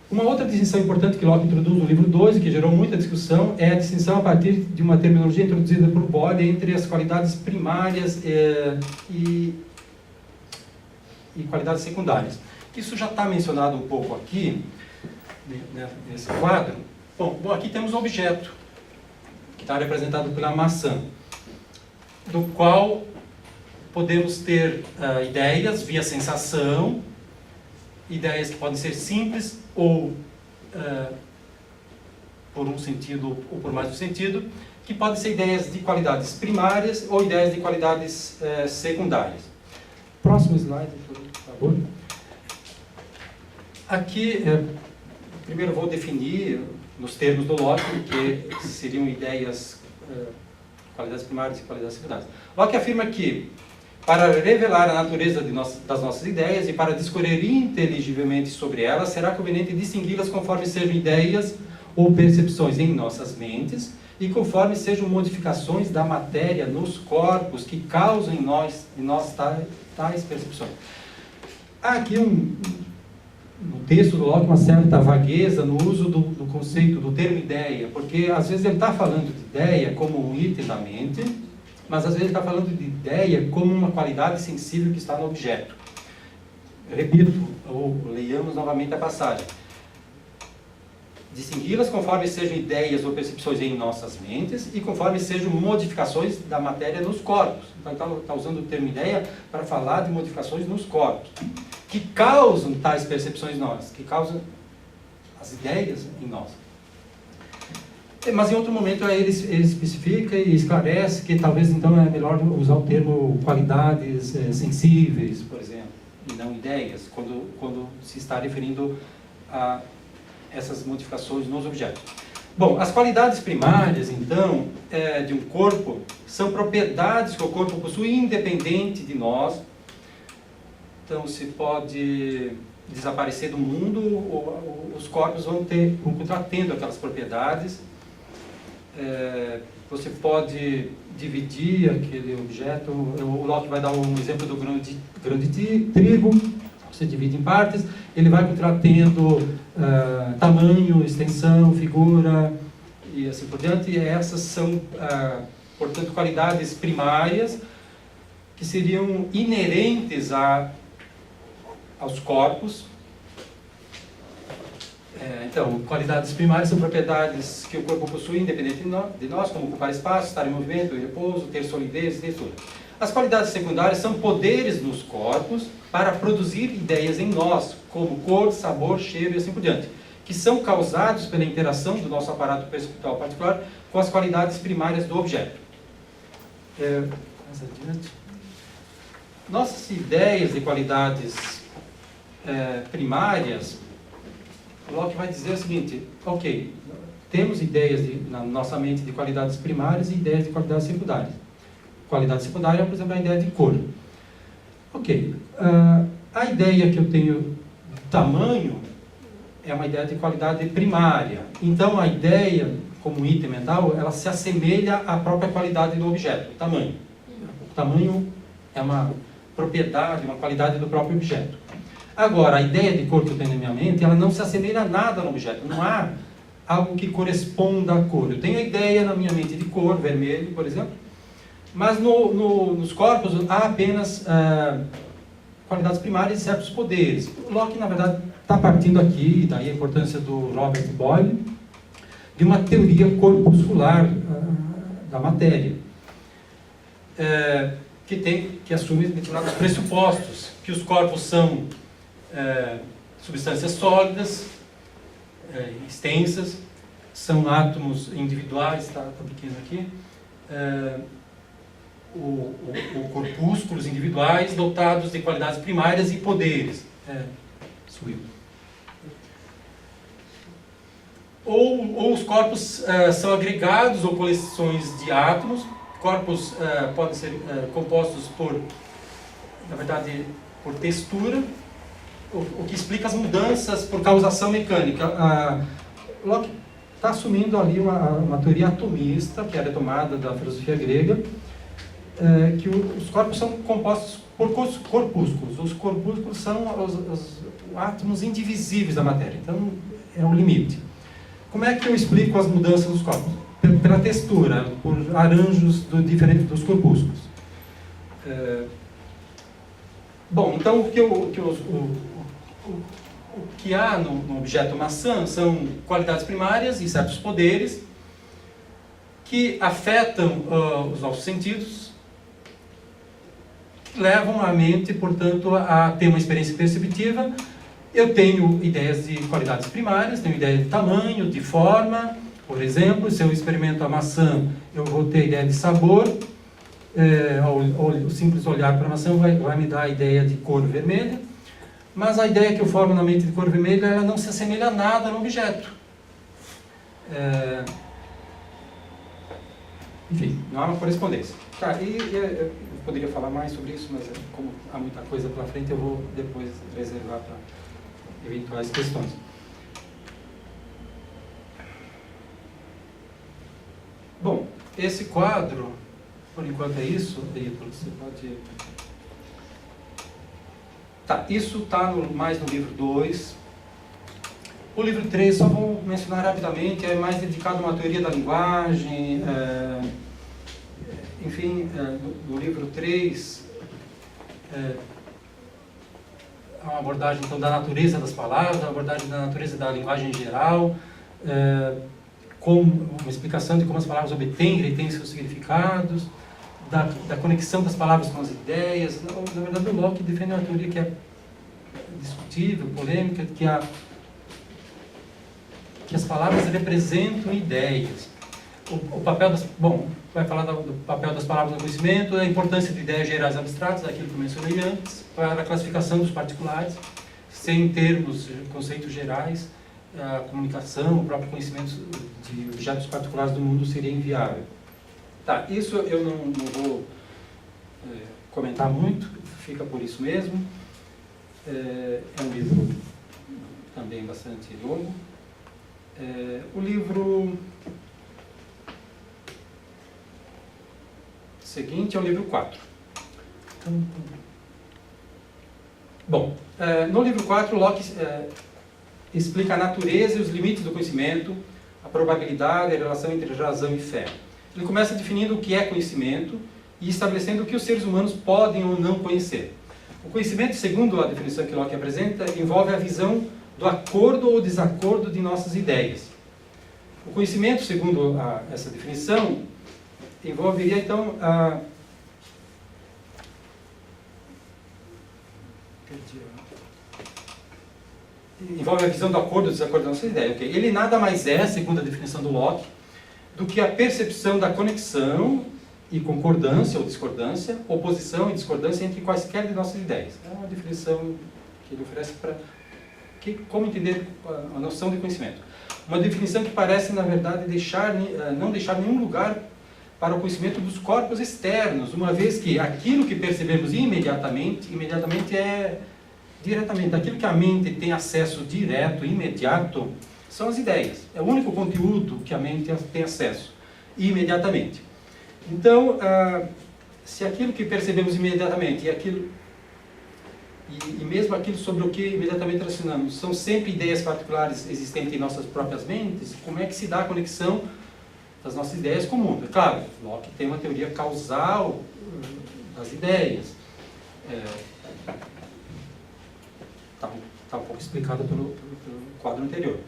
Uma outra distinção importante que Locke introduz no livro 2 e que gerou muita discussão é a distinção a partir de uma terminologia introduzida por Boyle entre as qualidades primárias e qualidades secundárias. Isso já está mencionado um pouco aqui, nesse quadro. Bom, aqui temos um objeto, que está representado pela maçã, do qual podemos ter ideias via sensação, ideias que podem ser simples ou por um sentido ou por mais um sentido, que podem ser ideias de qualidades primárias ou ideias de qualidades secundárias. Próximo slide, por favor. Aqui, primeiro vou definir, nos termos do Locke, que seriam ideias, qualidades primárias e qualidades secundárias. Locke afirma que, para revelar a natureza das nossas ideias e para discorrer inteligivelmente sobre elas, será conveniente distingui-las conforme sejam ideias ou percepções em nossas mentes e conforme sejam modificações da matéria nos corpos que causam em nós tais percepções. Há aqui no texto do Locke uma certa vagueza no uso do conceito, do termo ideia, porque às vezes ele está falando de ideia como um item da mente, mas às vezes ele está falando de ideia como uma qualidade sensível que está no objeto. Repito, ou leiamos novamente a passagem. Distingui-las conforme sejam ideias ou percepções em nossas mentes e conforme sejam modificações da matéria nos corpos. Então está usando o termo ideia para falar de modificações nos corpos, que causam tais percepções em nós, que causam as ideias em nós. Mas em outro momento ele especifica e esclarece que talvez então é melhor usar o termo qualidades sensíveis, por exemplo, e não ideias, quando se está referindo a essas modificações nos objetos. Bom, as qualidades primárias, então, de um corpo, são propriedades que o corpo possui independente de nós. Então, se pode desaparecer do mundo, os corpos vão continuar tendo aquelas propriedades. Você pode dividir aquele objeto. O Locke vai dar um exemplo do grão de trigo. Você divide em partes, ele vai continuar tendo tamanho, extensão, figura e assim por diante. E essas são, portanto, qualidades primárias que seriam inerentes aos corpos. Então, qualidades primárias são propriedades que o corpo possui independente de nós, como ocupar espaço, estar em movimento, em repouso, ter solidez e textura. As qualidades secundárias são poderes nos corpos para produzir ideias em nós, como cor, sabor, cheiro e assim por diante, que são causados pela interação do nosso aparato perceptual particular com as qualidades primárias do objeto. Mais adiante. Nossas ideias de qualidades primárias, Locke vai dizer o seguinte: ok, temos ideias na nossa mente de qualidades primárias e ideias de qualidades secundárias. Qualidade secundária, por exemplo, é a ideia de cor. Ok, a ideia que eu tenho de tamanho é uma ideia de qualidade primária. Então, a ideia, como item mental, ela se assemelha à própria qualidade do objeto, o tamanho. O tamanho é uma propriedade, uma qualidade do próprio objeto. Agora, a ideia de cor que eu tenho na minha mente, ela não se assemelha a nada no objeto. Não há algo que corresponda à cor. Eu tenho a ideia na minha mente de cor, vermelho, por exemplo, mas nos corpos há apenas qualidades primárias e certos poderes. O Locke, na verdade, está partindo aqui, daí a importância do Robert Boyle, de uma teoria corpuscular da matéria, que assume determinados pressupostos, que os corpos são substâncias sólidas, extensas, são átomos individuais, está pequeno aqui, corpúsculos individuais dotados de qualidades primárias e poderes. Subiu. Ou os corpos são agregados ou coleções de átomos. Corpos podem ser compostos por, na verdade, por textura, o que explica as mudanças por causação mecânica. Locke está assumindo ali uma teoria atomista, que é retomada da filosofia grega, que os corpos são compostos por corpúsculos. Os corpúsculos são os átomos indivisíveis da matéria, então é um limite. Como é que eu explico as mudanças dos corpos? Pela textura, por arranjos diferentes dos corpúsculos. Bom, então o que há no objeto maçã são qualidades primárias e certos poderes que afetam os nossos sentidos, que levam a mente, portanto, a ter uma experiência perceptiva. Eu tenho ideias de qualidades primárias, tenho ideia de tamanho, de forma. Por exemplo, se eu experimento a maçã, eu vou ter ideia de sabor. O simples olhar para a maçã vai me dar a ideia de cor vermelha. Mas a ideia que eu formo na mente de cor vermelha, ela não se assemelha a nada no objeto. Enfim, não há uma correspondência. Tá, eu poderia falar mais sobre isso, mas como há muita coisa pela frente, eu vou depois reservar para eventuais questões. Bom, esse quadro, por enquanto é isso, Ítalo, você pode... Tá, isso está mais no livro 2. O livro 3, só vou mencionar rapidamente, é mais dedicado a uma teoria da linguagem. Enfim, no livro 3, há uma abordagem então, da natureza das palavras, uma abordagem da natureza da linguagem em geral, com uma explicação de como as palavras obtêm e retêm seus significados, da conexão das palavras com as ideias. Na verdade, o Locke defende uma teoria que é discutível, polêmica, que as palavras representam ideias. O papel vai falar do papel das palavras no conhecimento, a importância de ideias gerais abstratas, aquilo que eu mencionei antes, para a classificação dos particulares, sem termos, conceitos gerais, a comunicação, o próprio conhecimento de objetos particulares do mundo seria inviável. Tá, isso eu não vou comentar muito, fica por isso mesmo. É um livro também bastante longo. O livro seguinte é o livro 4. Bom, no livro 4, Locke explica a natureza e os limites do conhecimento, a probabilidade, a relação entre razão e fé. Ele começa definindo o que é conhecimento e estabelecendo o que os seres humanos podem ou não conhecer. O conhecimento, segundo a definição que Locke apresenta, envolve a visão do acordo ou desacordo de nossas ideias. O conhecimento, segundo essa definição, envolveria então envolve a visão do acordo ou desacordo da nossa ideia. Okay? Ele nada mais é, segundo a definição do Locke, do que a percepção da conexão e concordância ou discordância, oposição e discordância entre quaisquer de nossas ideias. É uma definição que ele oferece para como entender a noção de conhecimento. Uma definição que parece, na verdade, não deixar nenhum lugar para o conhecimento dos corpos externos, uma vez que aquilo que percebemos imediatamente é diretamente, aquilo que a mente tem acesso direto, imediato, são as ideias. É o único conteúdo que a mente tem acesso imediatamente. Então, se aquilo que percebemos imediatamente e mesmo aquilo sobre o que imediatamente relacionamos são sempre ideias particulares existentes em nossas próprias mentes, como é que se dá a conexão das nossas ideias com o mundo? É claro, Locke tem uma teoria causal das ideias. Está um pouco explicado pelo quadro anterior.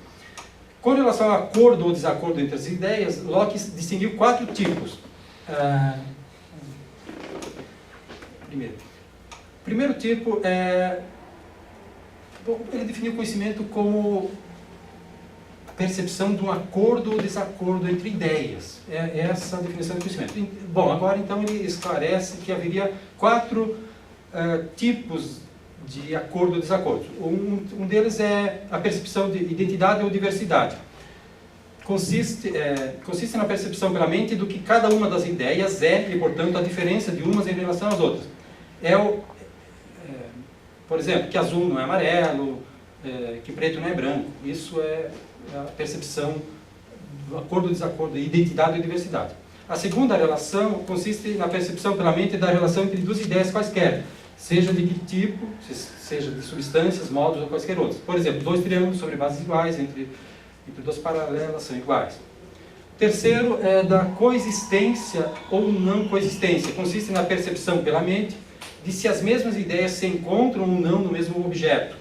Com relação ao acordo ou desacordo entre as ideias, Locke distinguiu 4 tipos. Primeiro tipo ele definiu o conhecimento como percepção de um acordo ou desacordo entre ideias. É essa a definição de conhecimento. Bom, agora então ele esclarece que haveria 4 tipos de acordo ou desacordo. Um deles é a percepção de identidade ou diversidade. Consiste na percepção pela mente do que cada uma das ideias é e, portanto, a diferença de umas em relação às outras. Por exemplo, que azul não é amarelo, que preto não é branco. Isso é a percepção do acordo ou desacordo, identidade ou diversidade. A segunda relação consiste na percepção pela mente da relação entre duas ideias quaisquer, seja de que tipo, seja de substâncias, modos ou quaisquer outros. Por exemplo, 2 triângulos sobre bases iguais, entre 2 paralelas são iguais. O terceiro é da coexistência ou não coexistência. Consiste na percepção pela mente de se as mesmas ideias se encontram ou não no mesmo objeto.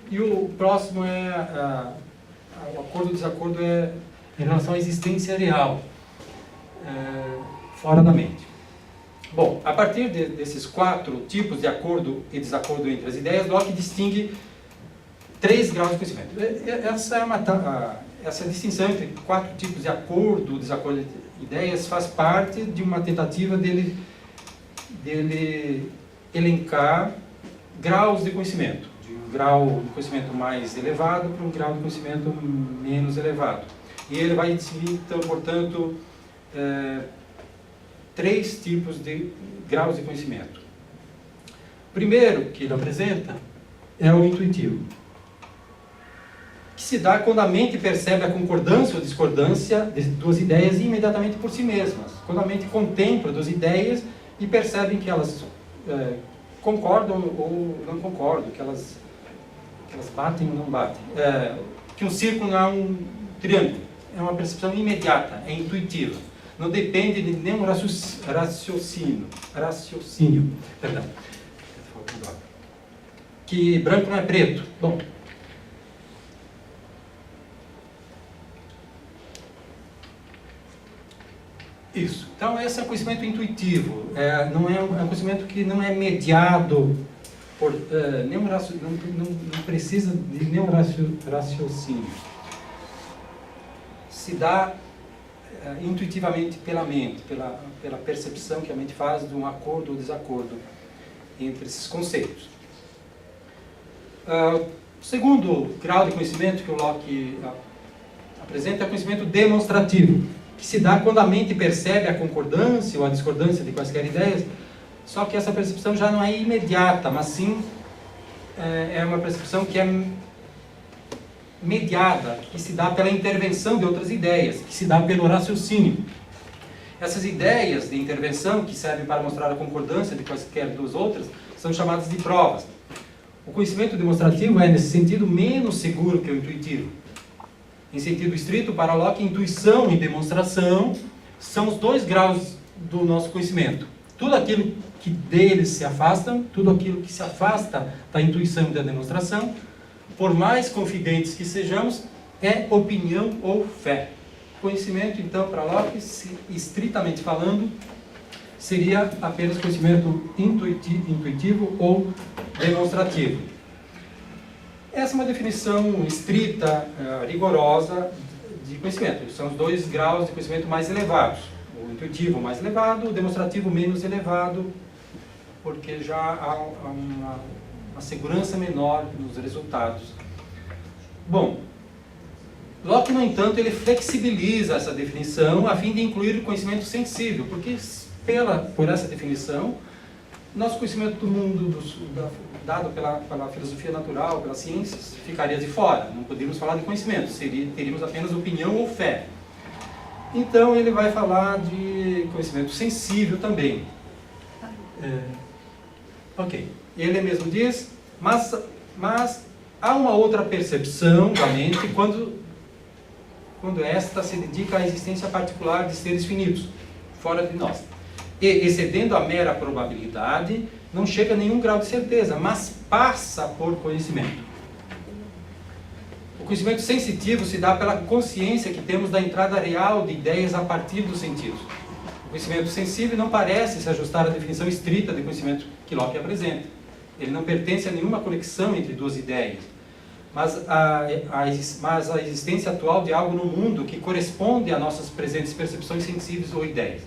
E o próximo o acordo ou desacordo é em relação à existência real, fora da mente. Bom, a partir desses 4 tipos de acordo e desacordo entre as ideias, Locke distingue 3 graus de conhecimento. Essa distinção entre 4 tipos de acordo, desacordo entre ideias faz parte de uma tentativa dele elencar graus de conhecimento, de um grau de conhecimento mais elevado para um grau de conhecimento menos elevado. E ele vai distinguir, então, portanto, 3 tipos de graus de conhecimento. O primeiro que ele apresenta é o intuitivo, que se dá quando a mente percebe a concordância ou discordância de 2 ideias imediatamente por si mesmas. Quando a mente contempla 2 ideias e percebe que elas concordam ou não concordam, que elas batem ou não batem. Que um círculo não é um triângulo. É uma percepção imediata, é intuitiva. Não depende de nenhum raciocínio. Perdão. Que branco não é preto. Bom. Isso. Então, esse é um conhecimento intuitivo. Não é um conhecimento que não é mediado por nenhum não precisa de nenhum raciocínio. Se dá intuitivamente pela mente, pela percepção que a mente faz de um acordo ou desacordo entre esses conceitos. O segundo grau de conhecimento que o Locke apresenta é o conhecimento demonstrativo, que se dá quando a mente percebe a concordância ou a discordância de quaisquer ideias, só que essa percepção já não é imediata, mas sim é uma percepção que é mediada, que se dá pela intervenção de outras ideias, que se dá pelo raciocínio. Essas ideias de intervenção, que servem para mostrar a concordância de quaisquer 2 outras, são chamadas de provas. O conhecimento demonstrativo é, nesse sentido, menos seguro que o intuitivo. Em sentido estrito, para Locke, intuição e demonstração são os 2 graus do nosso conhecimento. Tudo aquilo que deles se afastam, tudo aquilo que se afasta da intuição e da demonstração, por mais confidentes que sejamos, é opinião ou fé. Conhecimento, então, para Locke, estritamente falando, seria apenas conhecimento intuitivo ou demonstrativo. Essa é uma definição estrita, rigorosa de conhecimento. São os 2 graus de conhecimento mais elevados. O intuitivo mais elevado, o demonstrativo menos elevado, porque já há uma segurança menor nos resultados. Bom, Locke, no entanto, ele flexibiliza essa definição a fim de incluir o conhecimento sensível, porque por essa definição, nosso conhecimento do mundo dado pela filosofia natural, pelas ciências, ficaria de fora. Não poderíamos falar de conhecimento, teríamos apenas opinião ou fé. Então ele vai falar de conhecimento sensível também. Ok. Ele mesmo diz, mas há uma outra percepção da mente quando esta se dedica à existência particular de seres finitos, fora de nós. E, excedendo a mera probabilidade, não chega a nenhum grau de certeza, mas passa por conhecimento. O conhecimento sensitivo se dá pela consciência que temos da entrada real de ideias a partir dos sentidos. O conhecimento sensível não parece se ajustar à definição estrita de conhecimento que Locke apresenta. Ele não pertence a nenhuma conexão entre 2 ideias. mas a existência atual de algo no mundo que corresponde às nossas presentes percepções sensíveis ou ideias.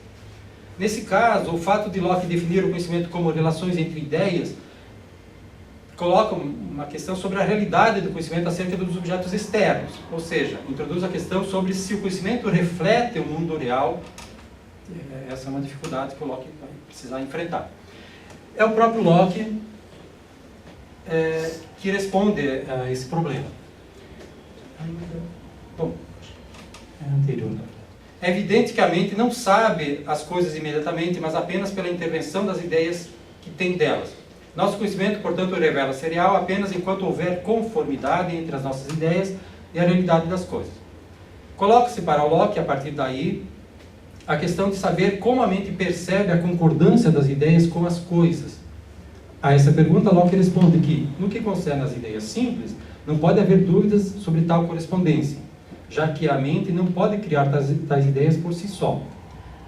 Nesse caso, o fato de Locke definir o conhecimento como relações entre ideias coloca uma questão sobre a realidade do conhecimento acerca dos objetos externos, ou seja, introduz a questão sobre se o conhecimento reflete o mundo real. Essa é uma dificuldade que o Locke vai precisar enfrentar. É o próprio Locke que responde a esse problema. Bom, é anterior. É evidente que a mente não sabe as coisas imediatamente, mas apenas pela intervenção das ideias que tem delas. Nosso conhecimento, portanto, revela-se real apenas enquanto houver conformidade entre as nossas ideias e a realidade das coisas. Coloca-se para Locke, a partir daí, a questão de saber como a mente percebe a concordância das ideias com as coisas. A essa pergunta, Locke responde que, no que concerne às ideias simples, não pode haver dúvidas sobre tal correspondência, já que a mente não pode criar tais ideias por si só.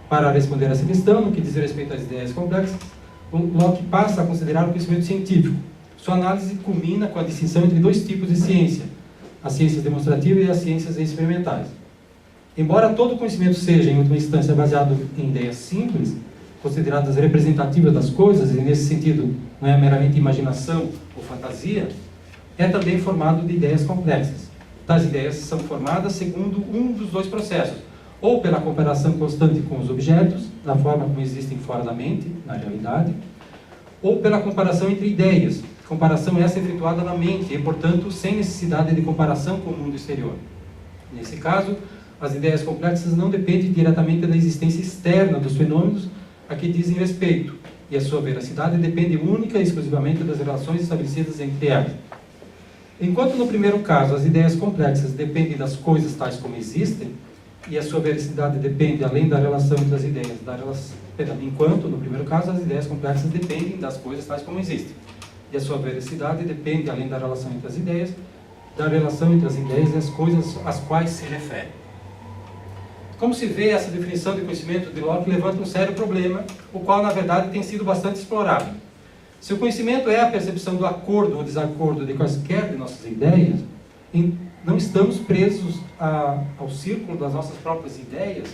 Para responder a essa questão, no que diz respeito às ideias complexas, Locke passa a considerar o conhecimento científico. Sua análise culmina com a distinção entre dois tipos de ciência, as ciências demonstrativas e as ciências experimentais. Embora todo conhecimento seja, em última instância, baseado em ideias simples, consideradas representativas das coisas, e nesse sentido não é meramente imaginação ou fantasia, é também formado de ideias complexas. Tais ideias são formadas segundo um dos dois processos, ou pela comparação constante com os objetos, da forma como existem fora da mente, na realidade, ou pela comparação entre ideias, comparação essa efetuada na mente e, portanto, sem necessidade de comparação com o mundo exterior. Nesse caso, as ideias complexas não dependem diretamente da existência externa dos fenômenos a que dizem respeito, e a sua veracidade depende única e exclusivamente das relações estabelecidas entre elas. Enquanto no primeiro caso as ideias complexas dependem das coisas tais como existem, e a sua veracidade depende, além da relação entre as ideias, enquanto no primeiro caso as ideias complexas dependem das coisas tais como existem, e a sua veracidade depende, além da relação entre as ideias, da relação entre as ideias e as coisas às quais se refere. Como se vê, essa definição de conhecimento de Locke levanta um sério problema, o qual, na verdade, tem sido bastante explorado. Se o conhecimento é a percepção do acordo ou desacordo de quaisquer de nossas ideias, não estamos presos ao círculo das nossas próprias ideias?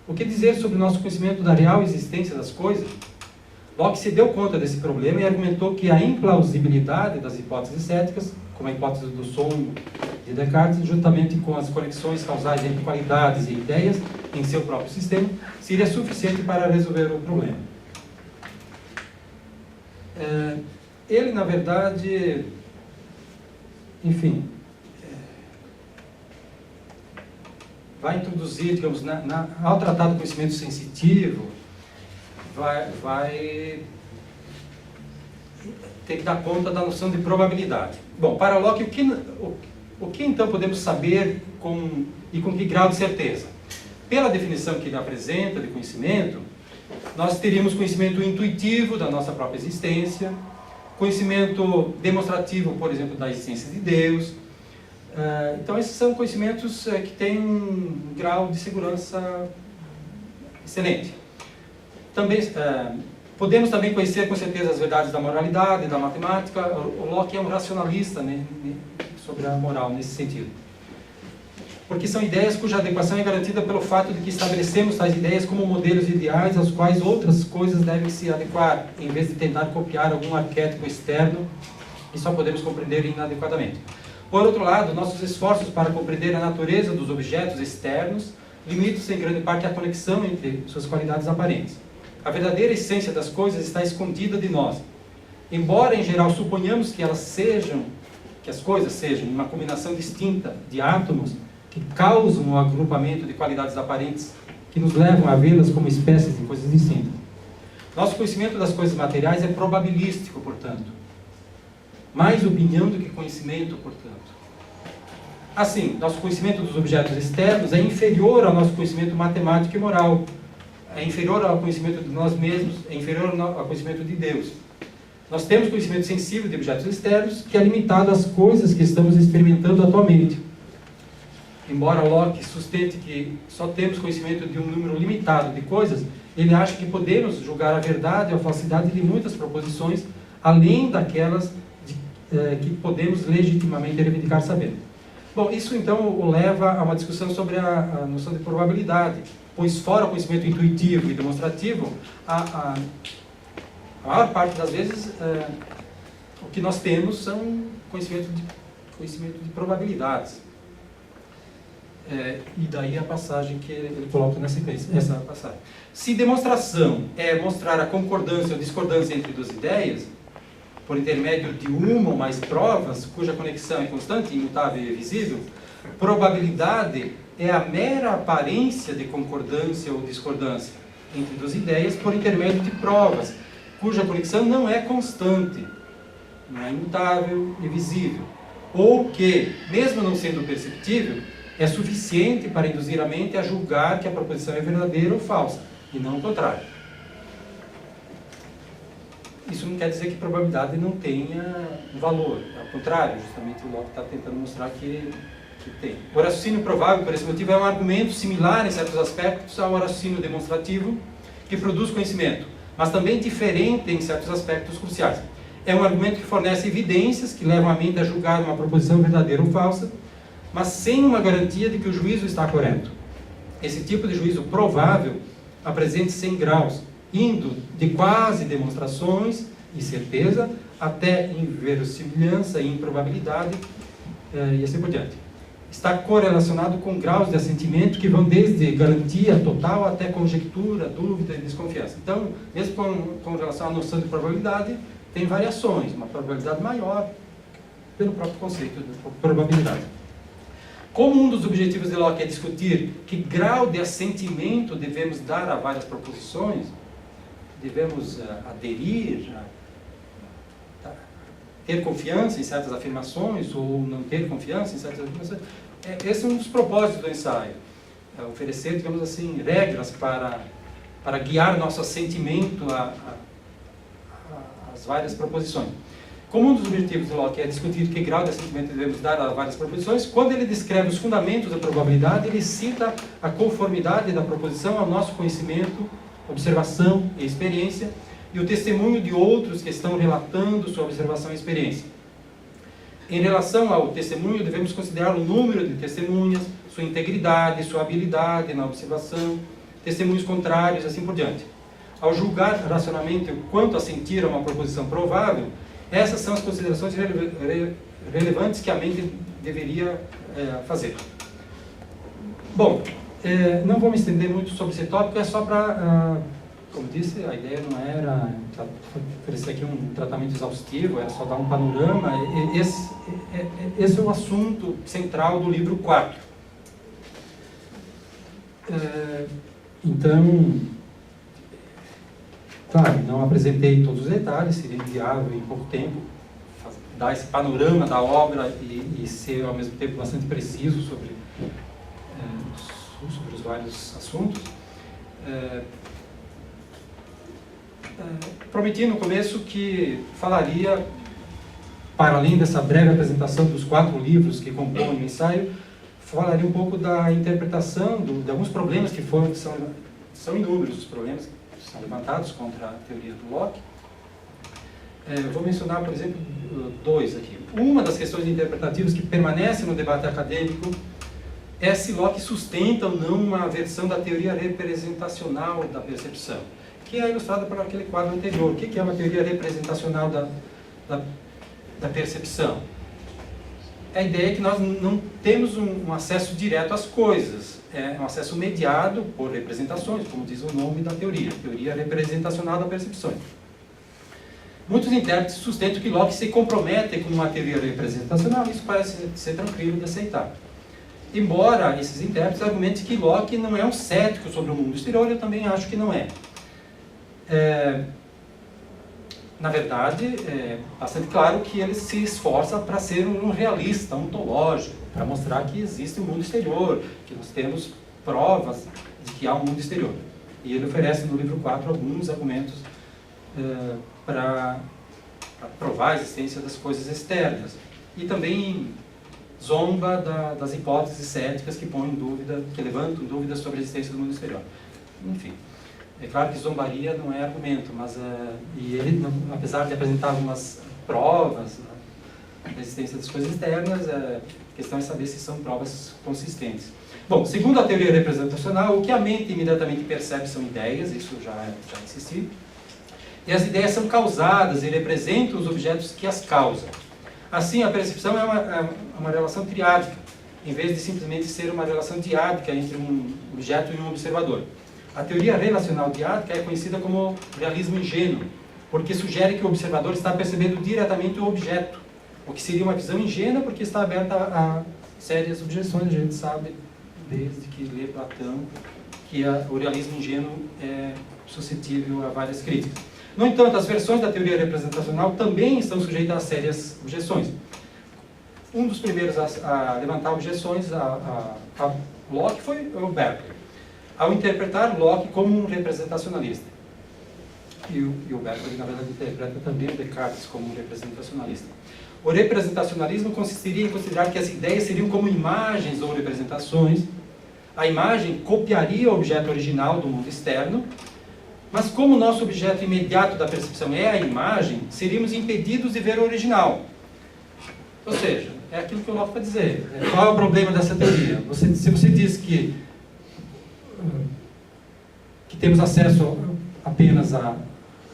O que dizer sobre o nosso conhecimento da real existência das coisas? Locke se deu conta desse problema e argumentou que a implausibilidade das hipóteses céticas, como a hipótese do sonho de Descartes, juntamente com as conexões causais entre qualidades e ideias em seu próprio sistema, seria suficiente para resolver o problema. Ele, na verdade, enfim, vai introduzir, digamos, ao tratar do conhecimento sensitivo, vai ter que dar conta da noção de probabilidade. Bom, para Locke, o que então podemos saber com que grau de certeza? Pela definição que ele apresenta de conhecimento, nós teríamos conhecimento intuitivo da nossa própria existência, conhecimento demonstrativo, por exemplo, da existência de Deus. Então, esses são conhecimentos que têm um grau de segurança excelente. Também, podemos também conhecer com certeza as verdades da moralidade, da matemática. O Locke é um racionalista, né, sobre a moral nesse sentido. Porque são ideias cuja adequação é garantida pelo fato de que estabelecemos tais ideias como modelos ideais aos quais outras coisas devem se adequar, em vez de tentar copiar algum arquétipo externo que só podemos compreender inadequadamente. Por outro lado, nossos esforços para compreender a natureza dos objetos externos limitam-se em grande parte à conexão entre suas qualidades aparentes. A verdadeira essência das coisas está escondida de nós. Embora, em geral, suponhamos que as coisas sejam uma combinação distinta de átomos que causam um agrupamento de qualidades aparentes que nos levam a vê-las como espécies de coisas distintas. Nosso conhecimento das coisas materiais é probabilístico, portanto. Mais opinião do que conhecimento, portanto. Assim, nosso conhecimento dos objetos externos é inferior ao nosso conhecimento matemático e moral, é inferior ao conhecimento de nós mesmos, é inferior ao conhecimento de Deus. Nós temos conhecimento sensível de objetos externos que é limitado às coisas que estamos experimentando atualmente. Embora Locke sustente que só temos conhecimento de um número limitado de coisas, ele acha que podemos julgar a verdade ou a falsidade de muitas proposições, além daquelas que podemos legitimamente reivindicar saber. Bom, isso então o leva a uma discussão sobre a noção de probabilidade, pois fora o conhecimento intuitivo e demonstrativo, a maior parte das vezes o que nós temos são conhecimento de probabilidades. E daí a passagem que ele coloca na sequência, essa passagem. Se demonstração é mostrar a concordância ou discordância entre duas ideias, por intermédio de uma ou mais provas, cuja conexão é constante, imutável e visível, probabilidade é a mera aparência de concordância ou discordância entre duas ideias por intermédio de provas, cuja conexão não é constante, não é imutável e visível, ou que, mesmo não sendo perceptível, é suficiente para induzir a mente a julgar que a proposição é verdadeira ou falsa, e não o contrário. Isso não quer dizer que probabilidade não tenha um valor, ao contrário, justamente o Locke está tentando mostrar que tem. O raciocínio provável, por esse motivo, é um argumento similar em certos aspectos ao raciocínio demonstrativo, que produz conhecimento, mas também diferente em certos aspectos cruciais. É um argumento que fornece evidências que levam a mente a julgar uma proposição verdadeira ou falsa, mas sem uma garantia de que o juízo está correto. Esse tipo de juízo provável apresenta-se em graus, indo de quase demonstrações e certeza até inverossimilhança e improbabilidade e assim por diante. Está correlacionado com graus de assentimento que vão desde garantia total até conjectura, dúvida e desconfiança. Então, mesmo com relação à noção de probabilidade, tem variações, uma probabilidade maior pelo próprio conceito de probabilidade. Como um dos objetivos de Locke é discutir que grau de assentimento devemos dar a várias proposições, devemos aderir, ter confiança em certas afirmações ou não ter confiança em certas afirmações, esse é um dos propósitos do ensaio. Oferecer, digamos assim, regras para guiar nosso assentimento às várias proposições. Como um dos objetivos do Locke é discutir que grau de assentimento devemos dar a várias proposições, quando ele descreve os fundamentos da probabilidade, ele cita a conformidade da proposição ao nosso conhecimento, observação e experiência, e o testemunho de outros que estão relatando sua observação e experiência. Em relação ao testemunho, devemos considerar o número de testemunhas, sua integridade, sua habilidade na observação, testemunhos contrários, assim por diante. Ao julgar racionalmente o quanto assentir a uma proposição provável, essas são as considerações relevantes que a mente deveria fazer. Bom, não vou me estender muito sobre esse tópico, é só para, como disse, a ideia não era oferecer aqui um tratamento exaustivo, era só dar um panorama. Esse é o assunto central do livro 4. Então, claro, não apresentei todos os detalhes, seria inviável em pouco tempo dar esse panorama da obra e ser ao mesmo tempo bastante preciso sobre os vários assuntos. Prometi no começo que falaria, para além dessa breve apresentação dos 4 livros que compõem o ensaio, falaria um pouco da interpretação de alguns problemas que são inúmeros os problemas que são levantados contra a teoria do Locke. Vou mencionar, por exemplo, 2 aqui. Uma das questões interpretativas que permanece no debate acadêmico é se Locke sustenta ou não uma versão da teoria representacional da percepção, que é ilustrada por aquele quadro anterior. O que é uma teoria representacional da percepção? A ideia é que nós não temos um acesso direto às coisas, é um acesso mediado por representações, como diz o nome da teoria representacional da percepção. Muitos intérpretes sustentam que Locke se compromete com uma teoria representacional, isso parece ser tranquilo de aceitar. Embora esses intérpretes argumentem que Locke não é um cético sobre o mundo exterior, eu também acho que não é. Na verdade, é bastante claro que ele se esforça para ser um realista, ontológico, para mostrar que existe um mundo exterior, que nós temos provas de que há um mundo exterior. E ele oferece no livro 4 alguns argumentos para provar a existência das coisas externas. E também zomba das hipóteses céticas que levantam dúvidas sobre a existência do mundo exterior. Enfim. É claro que zombaria não é argumento, mas e ele, apesar de apresentar algumas provas, existência das coisas externas, a questão é saber se são provas consistentes. Bom, segundo a teoria representacional, o que a mente imediatamente percebe são ideias, isso já insisti, e as ideias são causadas e representam os objetos que as causam. Assim, a percepção é uma relação triádica, em vez de simplesmente ser uma relação diádica entre um objeto e um observador. A teoria relacional diádica é conhecida como realismo ingênuo, porque sugere que o observador está percebendo diretamente o objeto, o que seria uma visão ingênua porque está aberta a sérias objeções. A gente sabe, desde que lê Platão, que o realismo ingênuo é suscetível a várias críticas. No entanto, as versões da teoria representacional também estão sujeitas a sérias objeções. Um dos primeiros a levantar objeções a Locke foi o Berkeley, ao interpretar Locke como um representacionalista. E o Berkeley, na verdade, interpreta também o Descartes como um representacionalista. O representacionalismo consistiria em considerar que as ideias seriam como imagens ou representações. A imagem copiaria o objeto original do mundo externo, mas como o nosso objeto imediato da percepção é a imagem, seríamos impedidos de ver o original. Ou seja, é aquilo que o Locke vai dizer. Qual é o problema dessa teoria? Se você diz que temos acesso apenas a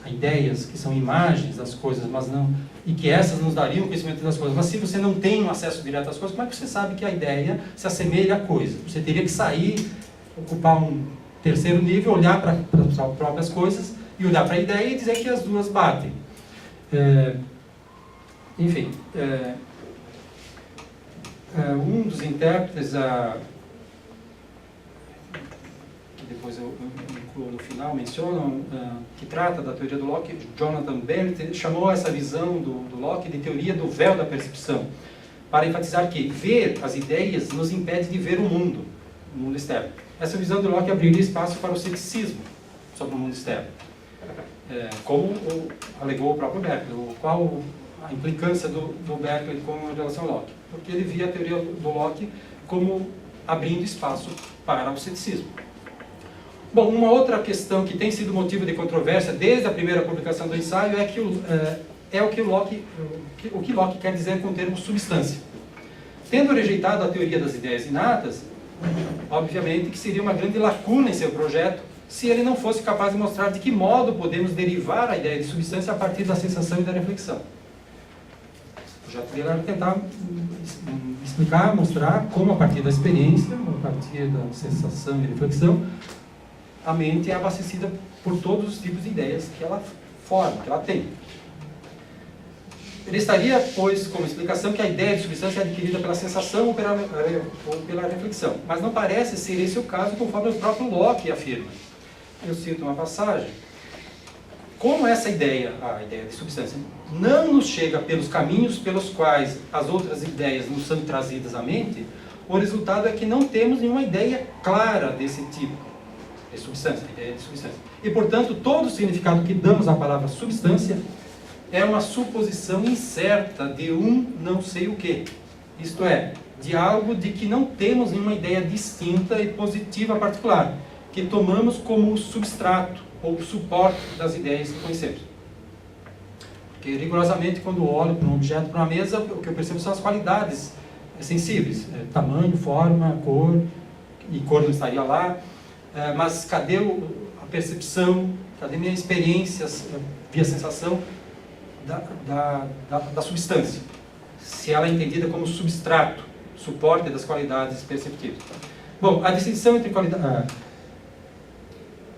ideias que são imagens das coisas, mas não, e que essas nos dariam conhecimento das coisas, mas se você não tem um acesso direto às coisas, como é que você sabe que a ideia se assemelha à coisa? Você teria que sair, ocupar um terceiro nível, olhar para as próprias coisas e olhar para a ideia e dizer que as duas batem. Enfim, um dos intérpretes, que depois eu incluo no final, mencionam, que trata da teoria do Locke, Jonathan Bennett, chamou essa visão do Locke de teoria do véu da percepção, para enfatizar que ver as ideias nos impede de ver o mundo externo. Essa visão do Locke abriria espaço para o ceticismo sobre o mundo externo, como alegou o próprio Berkeley. Qual a implicância do Berkeley com relação ao Locke? Porque ele via a teoria do Locke como abrindo espaço para o ceticismo. Bom, uma outra questão que tem sido motivo de controvérsia desde a primeira publicação do ensaio é o que Locke quer dizer com o termo substância. Tendo rejeitado a teoria das ideias inatas, obviamente que seria uma grande lacuna em seu projeto se ele não fosse capaz de mostrar de que modo podemos derivar a ideia de substância a partir da sensação e da reflexão. O projeto dele era tentar explicar, mostrar como a partir da experiência, a partir da sensação e reflexão, a mente é abastecida por todos os tipos de ideias que ela forma, que ela tem. Ele estaria, pois, como explicação que a ideia de substância é adquirida pela sensação ou pela reflexão. Mas não parece ser esse o caso, conforme o próprio Locke afirma. Eu cito uma passagem. Como essa ideia, a ideia de substância, não nos chega pelos caminhos pelos quais as outras ideias nos são trazidas à mente, o resultado é que não temos nenhuma ideia clara desse tipo de substância, ideia de substância. E, portanto, todo o significado que damos à palavra substância é uma suposição incerta de um não sei o que. Isto é, de algo de que não temos nenhuma ideia distinta e positiva particular, que tomamos como o substrato ou o suporte das ideias que conhecemos. Porque, rigorosamente, quando olho para um objeto, para uma mesa, o que eu percebo são as qualidades sensíveis. Tamanho, forma, cor, e cor não estaria lá. Mas cadê a percepção, cadê minha experiência via sensação da substância? Se ela é entendida como substrato, suporte das qualidades perceptíveis. Bom, a distinção entre qualidade...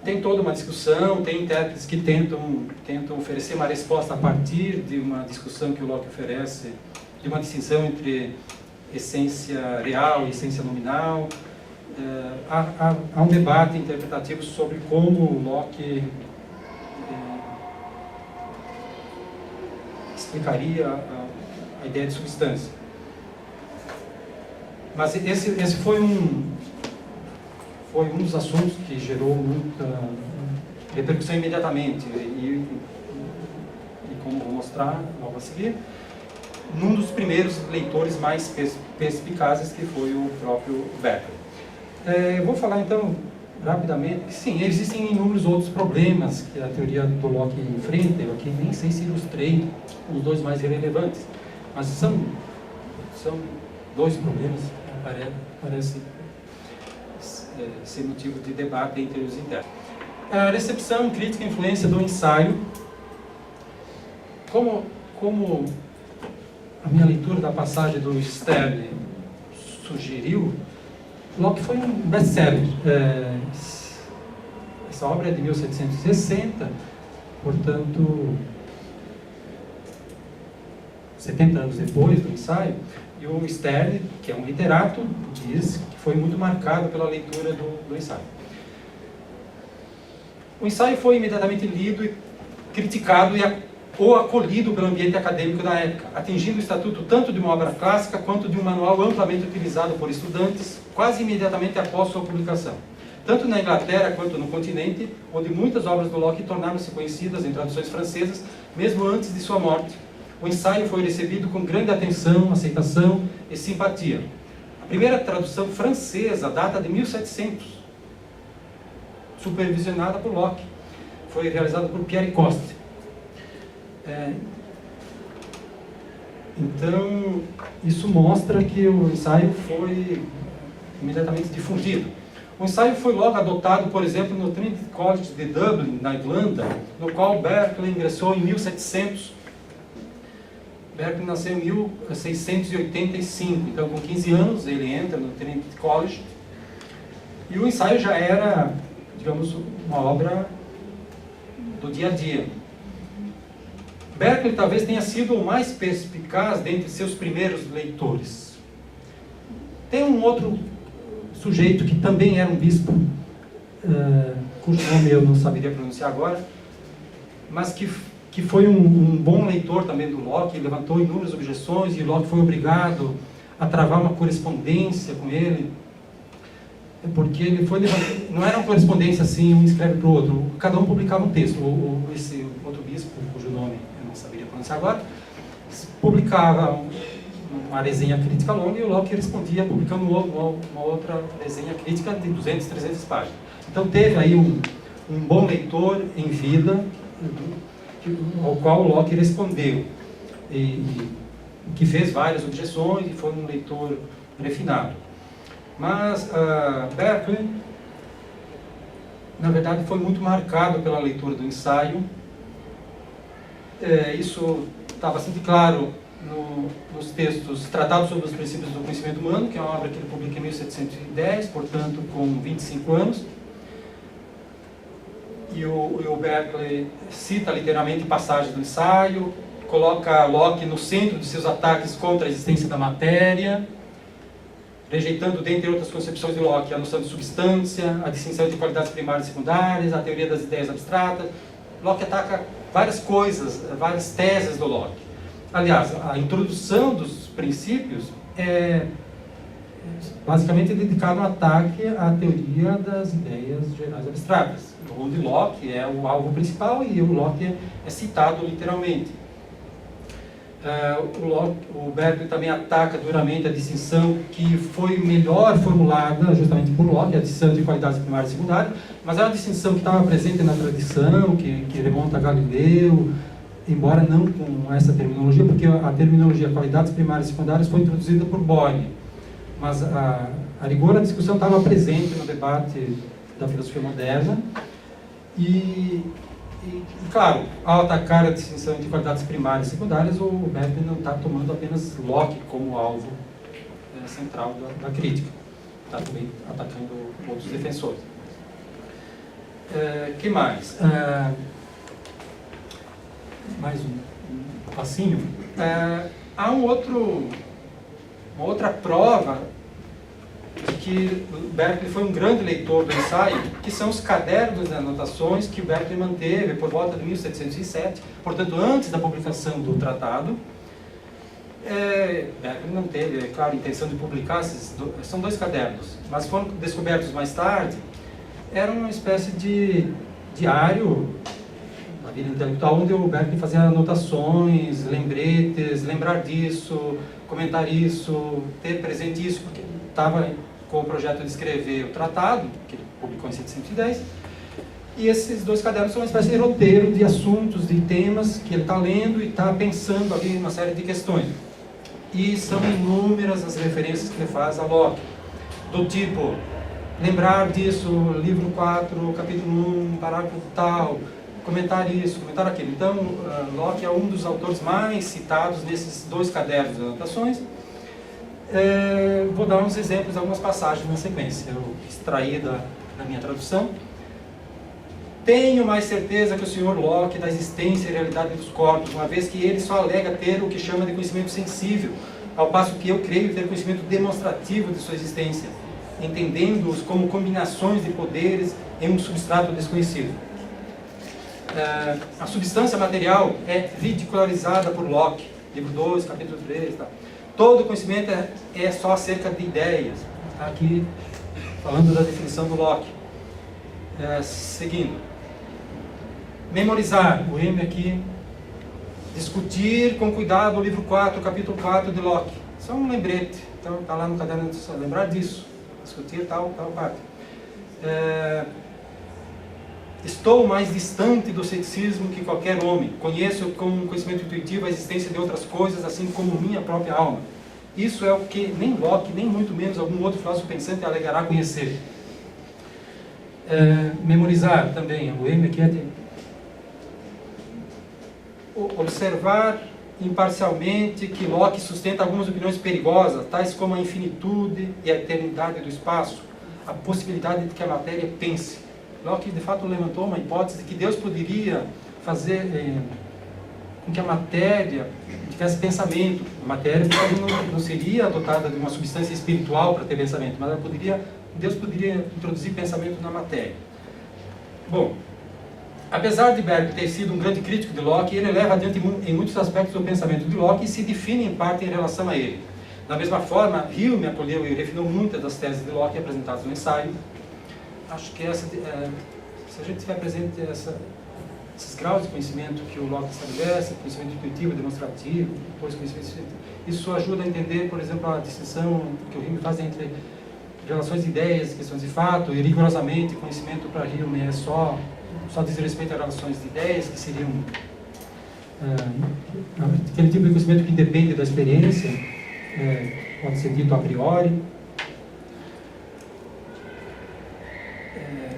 tem toda uma discussão, tem intérpretes que tentam oferecer uma resposta a partir de uma discussão que o Locke oferece, de uma distinção entre essência real e essência nominal. Há um debate interpretativo sobre como o Locke explicaria a ideia de substância. Mas esse foi um dos assuntos que gerou muita repercussão imediatamente. E como vou mostrar logo a seguir, num dos primeiros leitores mais perspicazes, que foi o próprio Berkeley. Eu vou falar então rapidamente que sim, existem inúmeros outros problemas que a teoria do Locke enfrenta. Eu aqui nem sei se ilustrei os dois mais relevantes. Mas são dois problemas que parecem ser motivo de debate entre os internos. A recepção, crítica e influência do ensaio. Como a minha leitura da passagem do Sterne sugeriu, Locke foi um best-seller. Essa obra é de 1760, portanto, 70 anos depois do ensaio, e o Sterne, que é um literato, diz que foi muito marcado pela leitura do ensaio. O ensaio foi imediatamente lido e criticado ou acolhido pelo ambiente acadêmico da época, atingindo o estatuto tanto de uma obra clássica quanto de um manual amplamente utilizado por estudantes quase imediatamente após sua publicação. Tanto na Inglaterra quanto no continente, onde muitas obras do Locke tornaram-se conhecidas em traduções francesas, mesmo antes de sua morte, o ensaio foi recebido com grande atenção, aceitação e simpatia. A primeira tradução francesa data de 1700, supervisionada por Locke. Foi realizada por Pierre Coste. Então, isso mostra que o ensaio foi imediatamente difundido. O ensaio foi logo adotado, por exemplo, no Trinity College de Dublin, na Irlanda, no qual Berkeley ingressou em 1700. Berkeley nasceu em 1685, então com 15 anos ele entra no Trinity College. E o ensaio já era, digamos, uma obra do dia a dia. Berkeley talvez tenha sido o mais perspicaz dentre seus primeiros leitores. Tem um outro sujeito que também era um bispo, cujo nome eu não saberia pronunciar agora, mas que foi um bom leitor também do Locke, levantou inúmeras objeções e Locke foi obrigado a travar uma correspondência com ele, porque ele foi não era uma correspondência assim, um escreve para o outro, cada um publicava um texto. Esse outro bispo, cujo nome eu não saberia pronunciar agora, publicava uma resenha crítica longa e o Locke respondia publicando uma outra resenha crítica de 200, 300 páginas. Então teve aí um bom leitor em vida, ao qual o Locke respondeu, que fez várias objeções e foi um leitor refinado. Mas Berkeley, na verdade, foi muito marcado pela leitura do ensaio. Isso está bastante claro nos textos Tratados sobre os Princípios do Conhecimento Humano, que é uma obra que ele publica em 1710, portanto, com 25 anos. E o Berkeley cita literalmente passagens do ensaio, coloca Locke no centro de seus ataques contra a existência da matéria, rejeitando, dentre outras concepções de Locke, a noção de substância, a distinção de qualidades primárias e secundárias, a teoria das ideias abstratas. Locke ataca várias coisas, várias teses do Locke. Aliás, a introdução dos princípios é basicamente dedicada ao ataque à teoria das ideias gerais abstratas, onde Locke é o alvo principal e o Locke é citado literalmente. O Berkeley também ataca duramente a distinção que foi melhor formulada justamente por Locke, a distinção de qualidades primárias e secundárias, mas é uma distinção que estava presente na tradição, que remonta a Galileu, embora não com essa terminologia, porque a terminologia qualidades primárias e secundárias foi introduzida por Boyle, mas a rigor a discussão estava presente no debate da filosofia moderna e claro, ao atacar a distinção entre qualidades primárias e secundárias, o Berkeley não está tomando apenas Locke como alvo central da crítica, está também atacando outros defensores. Que mais? Mais um passinho. Há uma outra prova de que Berkeley foi um grande leitor do ensaio, que são os cadernos de anotações que o Berkeley manteve por volta de 1707, portanto, antes da publicação do tratado. Berkeley não teve, é claro, a intenção de publicar são dois cadernos, mas foram descobertos mais tarde. Era uma espécie de diário da vida intelectual, onde o Berkeley fazia anotações, lembretes, lembrar disso, comentar isso, ter presente isso, porque estava com o projeto de escrever o tratado, que ele publicou em 1710, e esses dois cadernos são uma espécie de roteiro de assuntos, de temas que ele está lendo e está pensando ali uma série de questões. e são inúmeras as referências que ele faz a Locke, do tipo, lembrar disso, livro 4, capítulo 1, parágrafo tal, comentar isso, comentar aquilo. Então, Locke é um dos autores mais citados nesses 2 cadernos de anotações. Vou dar uns exemplos, algumas passagens na sequência, eu extraí da minha tradução. Tenho mais certeza que o Sr. Locke da existência e realidade dos corpos, uma vez que ele só alega ter o que chama de conhecimento sensível, ao passo que eu creio ter conhecimento demonstrativo de sua existência, entendendo-os como combinações de poderes em um substrato desconhecido. A substância material é ridicularizada por Locke, livro 2, capítulo 3, tá? Todo conhecimento é só acerca de ideias. Está aqui falando da definição do Locke. Seguindo. Memorizar, o M aqui. Discutir com cuidado o livro 4, capítulo 4 de Locke. Só um lembrete. Então, está lá no caderno, lembrar disso. Discutir tal parte. Estou mais distante do ceticismo que qualquer homem. Conheço com um conhecimento intuitivo a existência de outras coisas, assim como minha própria alma. Isso é o que nem Locke, nem muito menos algum outro filósofo pensante alegará conhecer. Memorizar também, o M aqui é de observar imparcialmente que Locke sustenta algumas opiniões perigosas, tais como a infinitude e a eternidade do espaço, a possibilidade de que a matéria pense. Locke, de fato, levantou uma hipótese de que Deus poderia fazer com que a matéria tivesse pensamento. A matéria não seria dotada de uma substância espiritual para ter pensamento, mas Deus poderia introduzir pensamento na matéria. Bom, apesar de Berkeley ter sido um grande crítico de Locke, ele leva adiante em muitos aspectos o pensamento de Locke e se define em parte em relação a ele. Da mesma forma, Hume acolheu e refinou muitas das teses de Locke apresentadas no ensaio. Acho que se a gente tiver presente esses graus de conhecimento que o Locke estabelece, conhecimento intuitivo, demonstrativo, depois conhecimento, isso ajuda a entender, por exemplo, a distinção que o Hume faz entre relações de ideias, questões de fato, e rigorosamente conhecimento para Hume é só diz respeito a relações de ideias, que seriam aquele tipo de conhecimento que independe da experiência, pode ser dito a priori.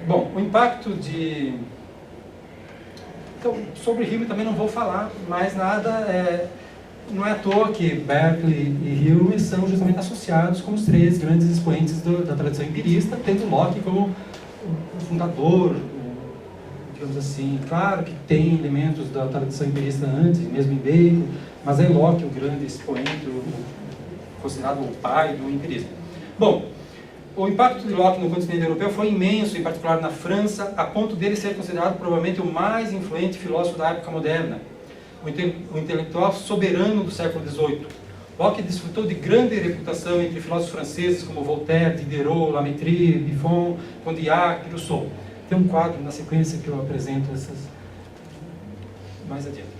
Bom, o impacto de... Então, sobre Hume também não vou falar mais nada. Não é à toa que Berkeley e Hume são justamente associados como os 3 grandes expoentes da tradição empirista, tendo Locke como o fundador, digamos assim. Claro que tem elementos da tradição empirista antes, mesmo em Bacon, mas é Locke o grande expoente, considerado o pai do empirismo. Bom, o impacto de Locke no continente europeu foi imenso, em particular na França, a ponto dele ser considerado provavelmente o mais influente filósofo da época moderna, o intelectual soberano do século XVIII. Locke desfrutou de grande reputação entre filósofos franceses como Voltaire, Diderot, Lametrie, Buffon, Condillac e Rousseau. Tem um quadro na sequência que eu apresento essas mais adiante.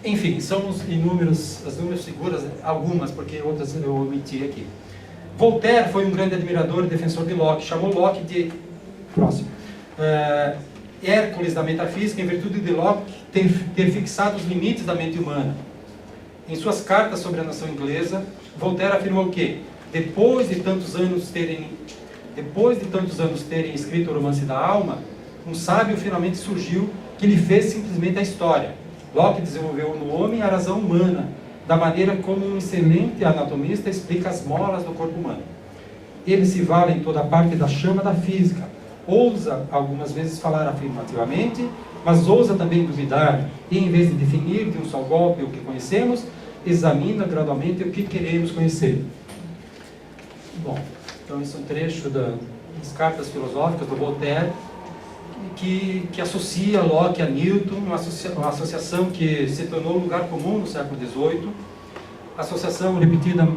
Enfim, são as inúmeras figuras, algumas, porque outras eu omiti aqui. Voltaire foi um grande admirador e defensor de Locke, chamou Locke de Hércules da metafísica, em virtude de Locke ter fixado os limites da mente humana. Em suas cartas sobre a nação inglesa, Voltaire afirmou que, depois de tantos anos terem escrito o Romance da Alma, um sábio finalmente surgiu que lhe fez simplesmente a história. Locke desenvolveu no homem a razão humana, da maneira como um excelente anatomista explica as molas do corpo humano. Ele se vale em toda parte da chama da física, ousa algumas vezes falar afirmativamente, mas ousa também duvidar, e em vez de definir de um só golpe o que conhecemos, examina gradualmente o que queremos conhecer. Bom, então esse é um trecho das cartas filosóficas do Voltaire, que associa Locke a Newton, uma associação que se tornou lugar comum no século XVIII, associação repetida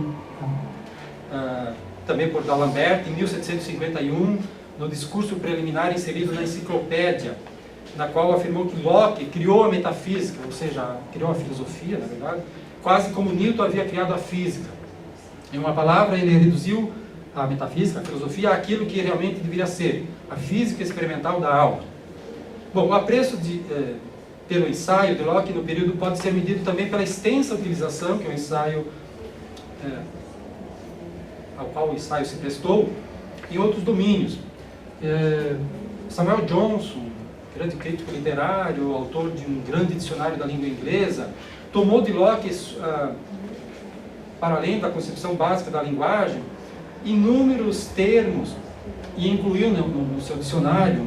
também por D'Alembert em 1751, no discurso preliminar inserido na enciclopédia, na qual afirmou que Locke criou a metafísica, ou seja, criou a filosofia, na verdade, quase como Newton havia criado a física. Em uma palavra, ele reduziu a metafísica, a filosofia, àquilo que realmente deveria ser, a física experimental da alma. Bom, o apreço pelo ensaio de Locke no período pode ser medido também pela extensa utilização que o ensaio, ao qual o ensaio se prestou, em outros domínios. Samuel Johnson, grande crítico literário, autor de um grande dicionário da língua inglesa, tomou de Locke, para além da concepção básica da linguagem, inúmeros termos e incluiu no seu dicionário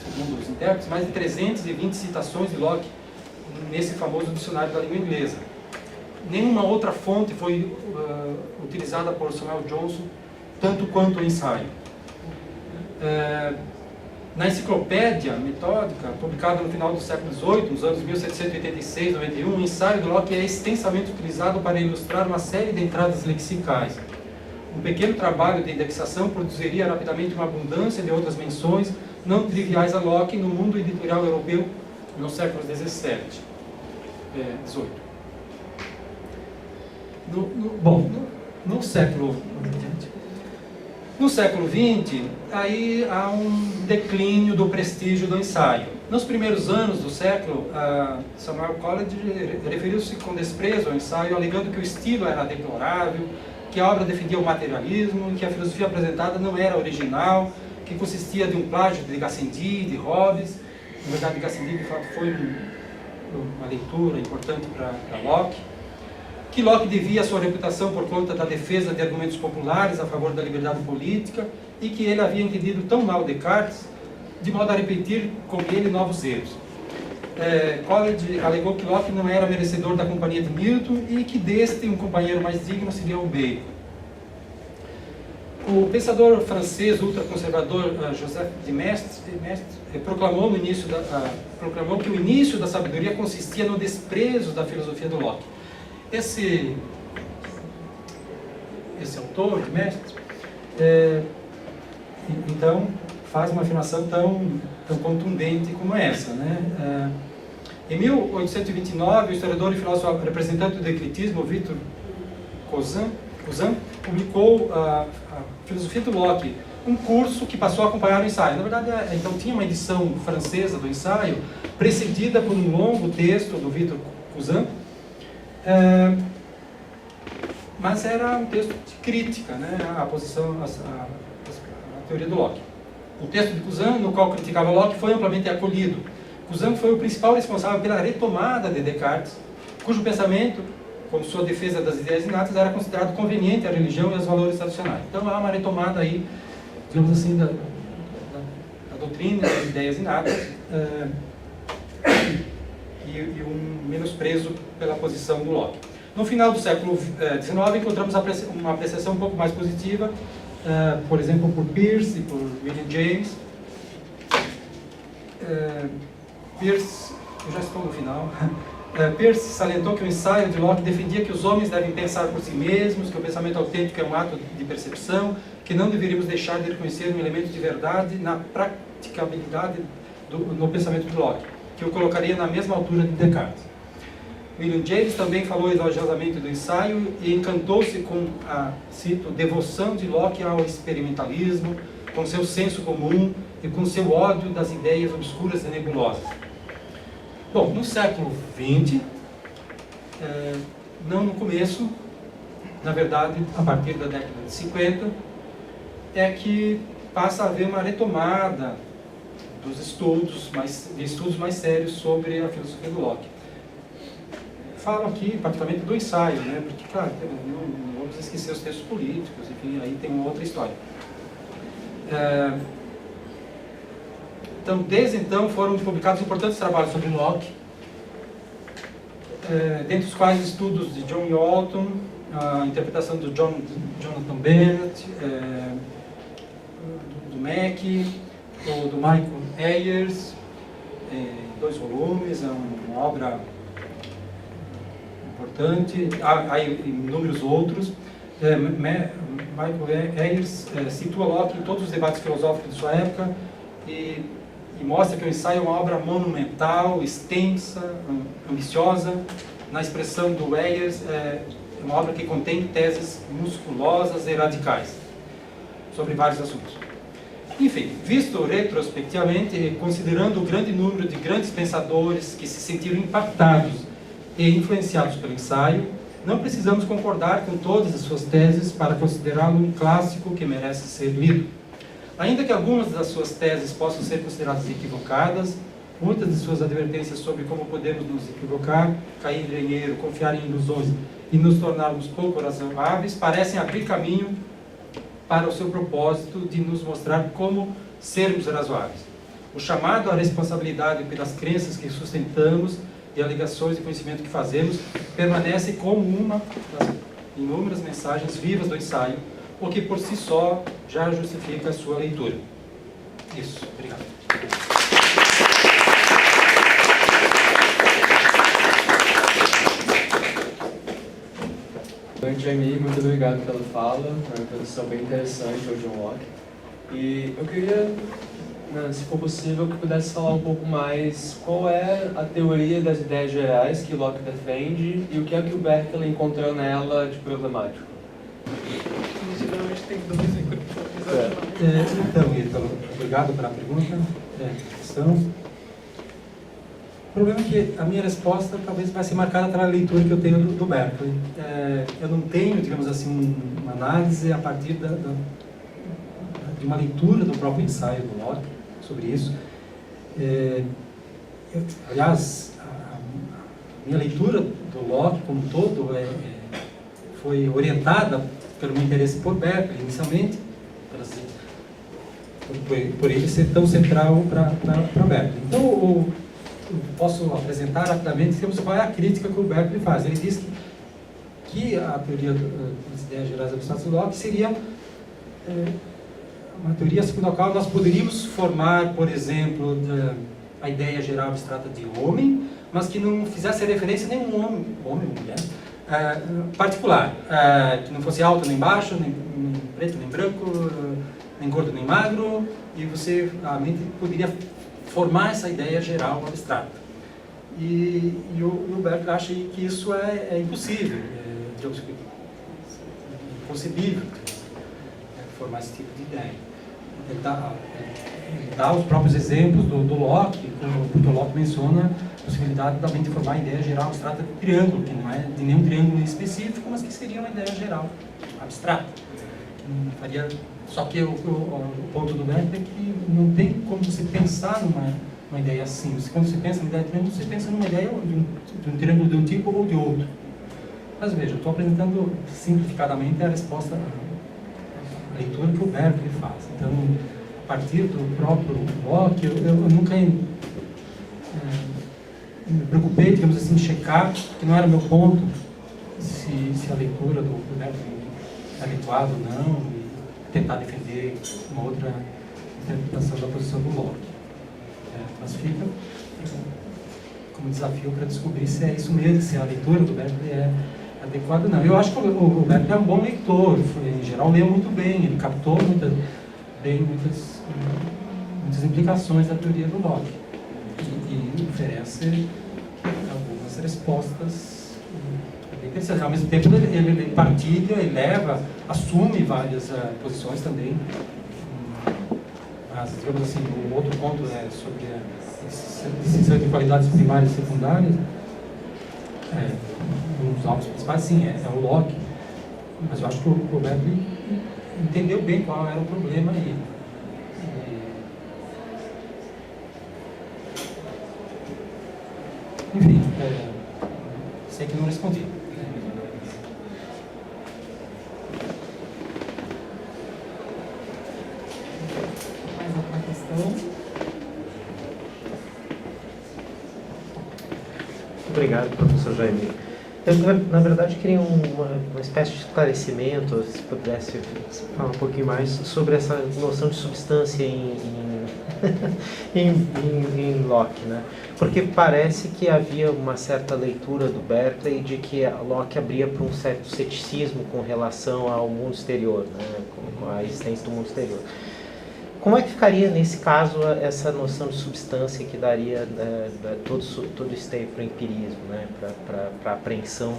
segundo os intérpretes, mais de 320 citações de Locke nesse famoso dicionário da língua inglesa. Nenhuma outra fonte foi utilizada por Samuel Johnson tanto quanto o ensaio. Na enciclopédia metódica, publicada no final do século XVIII, nos anos 1786 e 91, o ensaio de Locke é extensamente utilizado para ilustrar uma série de entradas lexicais. Um pequeno trabalho de indexação produziria rapidamente uma abundância de outras menções não triviais a Locke no mundo editorial europeu nos séculos XVII, XVIII. No século XX, aí há um declínio do prestígio do ensaio. Nos primeiros anos do século, Samuel Coleridge referiu-se com desprezo ao ensaio, alegando que o estilo era deplorável, que a obra defendia o materialismo, que a filosofia apresentada não era original, que consistia de um plágio de Gassendi, de Hobbes. Na verdade, Gassendi, de fato, foi uma leitura importante para Locke. Que Locke devia a sua reputação por conta da defesa de argumentos populares a favor da liberdade política e que ele havia entendido tão mal Descartes, de modo a repetir com ele novos erros. Coleridge alegou que Locke não era merecedor da companhia de Milton e que deste um companheiro mais digno seria o Bacon. O pensador francês ultraconservador Joseph de Maistre proclamou que o início da sabedoria consistia no desprezo da filosofia do Locke. Esse autor de Maistre, então, faz uma afirmação tão contundente como essa, né? Em 1829, o historiador e filósofo representante do ecletismo, Victor Cousin, publicou a Filosofia do Locke, um curso que passou a acompanhar o ensaio. Na verdade, então tinha uma edição francesa do ensaio, precedida por um longo texto do Victor Cousin, mas era um texto de crítica, né, à posição, à teoria do Locke. O texto de Cousin, no qual criticava Locke, foi amplamente acolhido. Cousin foi o principal responsável pela retomada de Descartes, cujo pensamento, como sua defesa das ideias inatas, era considerado conveniente à religião e aos valores tradicionais. Então há uma retomada aí, digamos assim, da doutrina, das ideias inatas, e um menosprezo pela posição do Locke. No final do século XIX, encontramos uma apreciação um pouco mais positiva, por exemplo, por Peirce e por William James. Peirce, eu já estou no final. Peirce salientou que o ensaio de Locke defendia que os homens devem pensar por si mesmos, que o pensamento autêntico é um ato de percepção, que não deveríamos deixar de reconhecer um elemento de verdade na praticabilidade no pensamento de Locke, que o colocaria na mesma altura de Descartes. William James também falou elogiosamente do ensaio e encantou-se com a, cito, devoção de Locke ao experimentalismo, com seu senso comum e com seu ódio das ideias obscuras e nebulosas. Bom, no século XX, não no começo, na verdade, a partir da década de 50, é que passa a haver uma retomada dos estudos mais sérios sobre a filosofia do Locke. Falo aqui, particularmente, do ensaio, né? Porque, claro, não vamos esquecer os textos políticos, enfim, aí tem uma outra história. Então, desde então, foram publicados importantes trabalhos sobre Locke, dentre os quais estudos de John Walton, a interpretação do Jonathan Bennett, do Mackey, ou do Michael Ayers, 2 volumes, é uma obra importante. Há inúmeros outros. Michael Ayers situa Locke em todos os debates filosóficos de sua época e mostra que o ensaio é uma obra monumental, extensa, ambiciosa. Na expressão do Ayers, é uma obra que contém teses musculosas e radicais sobre vários assuntos. Enfim, visto retrospectivamente e considerando o grande número de grandes pensadores que se sentiram impactados e influenciados pelo ensaio, não precisamos concordar com todas as suas teses para considerá-lo um clássico que merece ser lido. Ainda que algumas das suas teses possam ser consideradas equivocadas, muitas de suas advertências sobre como podemos nos equivocar, cair em erro, confiar em ilusões e nos tornarmos pouco razoáveis, parecem abrir caminho para o seu propósito de nos mostrar como sermos razoáveis. O chamado à responsabilidade pelas crenças que sustentamos e alegações de conhecimento que fazemos permanece como uma das inúmeras mensagens vivas do ensaio, o que por si só já justifica a sua leitura. Isso, obrigado. Oi, Jamie, muito obrigado pela fala, uma introdução bem interessante ao John Locke. E eu queria, se for possível, que pudesse falar um pouco mais qual é a teoria das ideias gerais que Locke defende e o que é que o Berkeley encontrou nela de problemático. Geralmente tem dois Então, Ítalo, obrigado pela pergunta, questão. O problema é que a minha resposta talvez vai ser marcada pela leitura que eu tenho do Berkeley. Eu não tenho, digamos assim, uma análise a partir de uma leitura do próprio ensaio do Locke sobre isso. Aliás, a minha leitura do Locke como um todo foi orientada pelo meu interesse por Berkeley, inicialmente, por ele ser tão central para Berkeley. Então, eu posso apresentar rapidamente qual é a crítica que o Berkeley faz. Ele diz que a teoria das ideias gerais abstratas do Locke seria uma teoria segundo a qual nós poderíamos formar, por exemplo, a ideia geral abstrata de homem, mas que não fizesse referência a nenhum homem ou mulher, particular, que não fosse alto nem baixo, nem preto nem branco, nem gordo nem magro, e a mente poderia formar essa ideia geral abstrata. E o Berkeley acha que isso é impossível, inconcebível, formar esse tipo de ideia. Ele dá os próprios exemplos do Locke, porque o Locke menciona a possibilidade da mente formar a ideia geral abstrata de triângulo, que não é de nenhum triângulo específico, mas que seria uma ideia geral abstrata. Só que o ponto do Berkeley é que não tem como você pensar numa ideia assim. Quando você pensa numa ideia de triângulo, você pensa numa ideia de um triângulo de um tipo ou de outro. Mas veja, eu estou apresentando simplificadamente a resposta, a leitura que o Berkeley faz. Então, a partir do próprio Locke, eu nunca me preocupei, digamos assim, checar, que não era meu ponto, se a leitura do Berkeley é adequada ou não, tentar defender uma outra interpretação da posição do Locke. Mas fica como desafio para descobrir se é isso mesmo, se a leitura do Berkeley é adequada ou não. Eu acho que o Berkeley é um bom leitor, em geral leu muito bem, ele captou muitas implicações da teoria do Locke e oferece algumas respostas bem interessantes. Ao mesmo tempo, ele partilha, eleva, assume várias posições também. Mas, digamos assim, o outro ponto é sobre a distinção de qualidades primárias e secundárias. Um dos alvos principais, sim, é o Locke. Mas eu acho que o Berkeley entendeu bem qual era o problema aí. Enfim, sei que não respondi. Mais alguma questão? Obrigado, professor Jaime. Eu, na verdade, queria uma espécie de esclarecimento, se pudesse falar um pouquinho mais sobre essa noção de substância em Locke, né? Porque parece que havia uma certa leitura do Berkeley de que Locke abria para um certo ceticismo com relação ao mundo exterior, né? Com a existência do mundo exterior. Como é que ficaria, nesse caso, essa noção de substância que daria todo esse tempo para o empirismo, né? Para a apreensão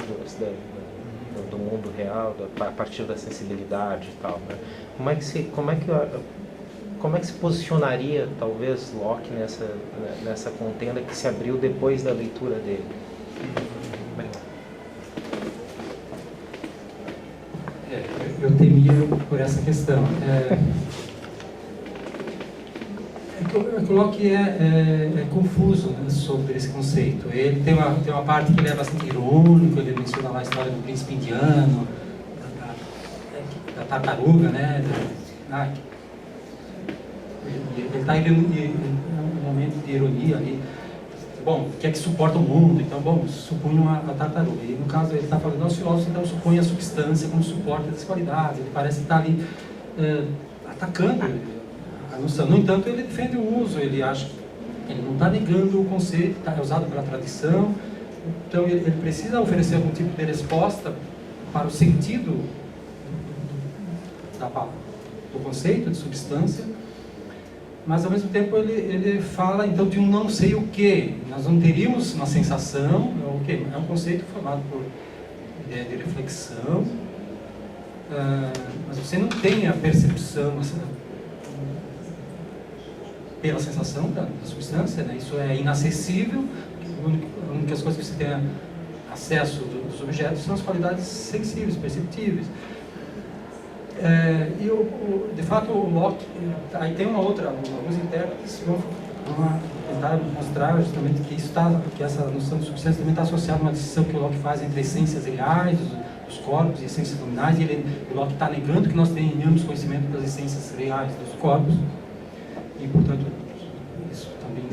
do mundo real, a partir da sensibilidade e tal, né? Como é que como é que se posicionaria, talvez, Locke nessa contenda que se abriu depois da leitura dele? Eu temia por essa questão. Que o Locke é confuso, né, sobre esse conceito. Ele tem uma parte que ele é bastante irônico, ele menciona lá a história do príncipe indiano, da tartaruga, né? Ele está em um momento de ironia ali. Bom, o que é que suporta o mundo? Então, bom, supunham a tartaruga. E no caso ele está falando, os filósofos então supõem a substância como suporte das qualidades. Ele parece estar ali atacando a noção. No entanto, ele defende o uso, ele acha que ele não está negando o conceito, é usado pela tradição. Então, ele precisa oferecer algum tipo de resposta para o sentido do conceito de substância. Mas, ao mesmo tempo, ele fala, então, de um não sei o quê. Nós não teríamos uma sensação, o quê? É um conceito formado por ideia de reflexão, mas você não tem a percepção pela sensação da substância, né? Isso é inacessível. A única coisa que você tem acesso dos objetos são as qualidades sensíveis, perceptíveis. De fato, o Locke, aí tem alguns intérpretes vão tentar mostrar justamente que essa noção de substância também está associada a uma distinção que o Locke faz entre essências reais dos corpos e essências nominais, e o Locke está negando que nós tenhamos conhecimento das essências reais dos corpos, e portanto isso também,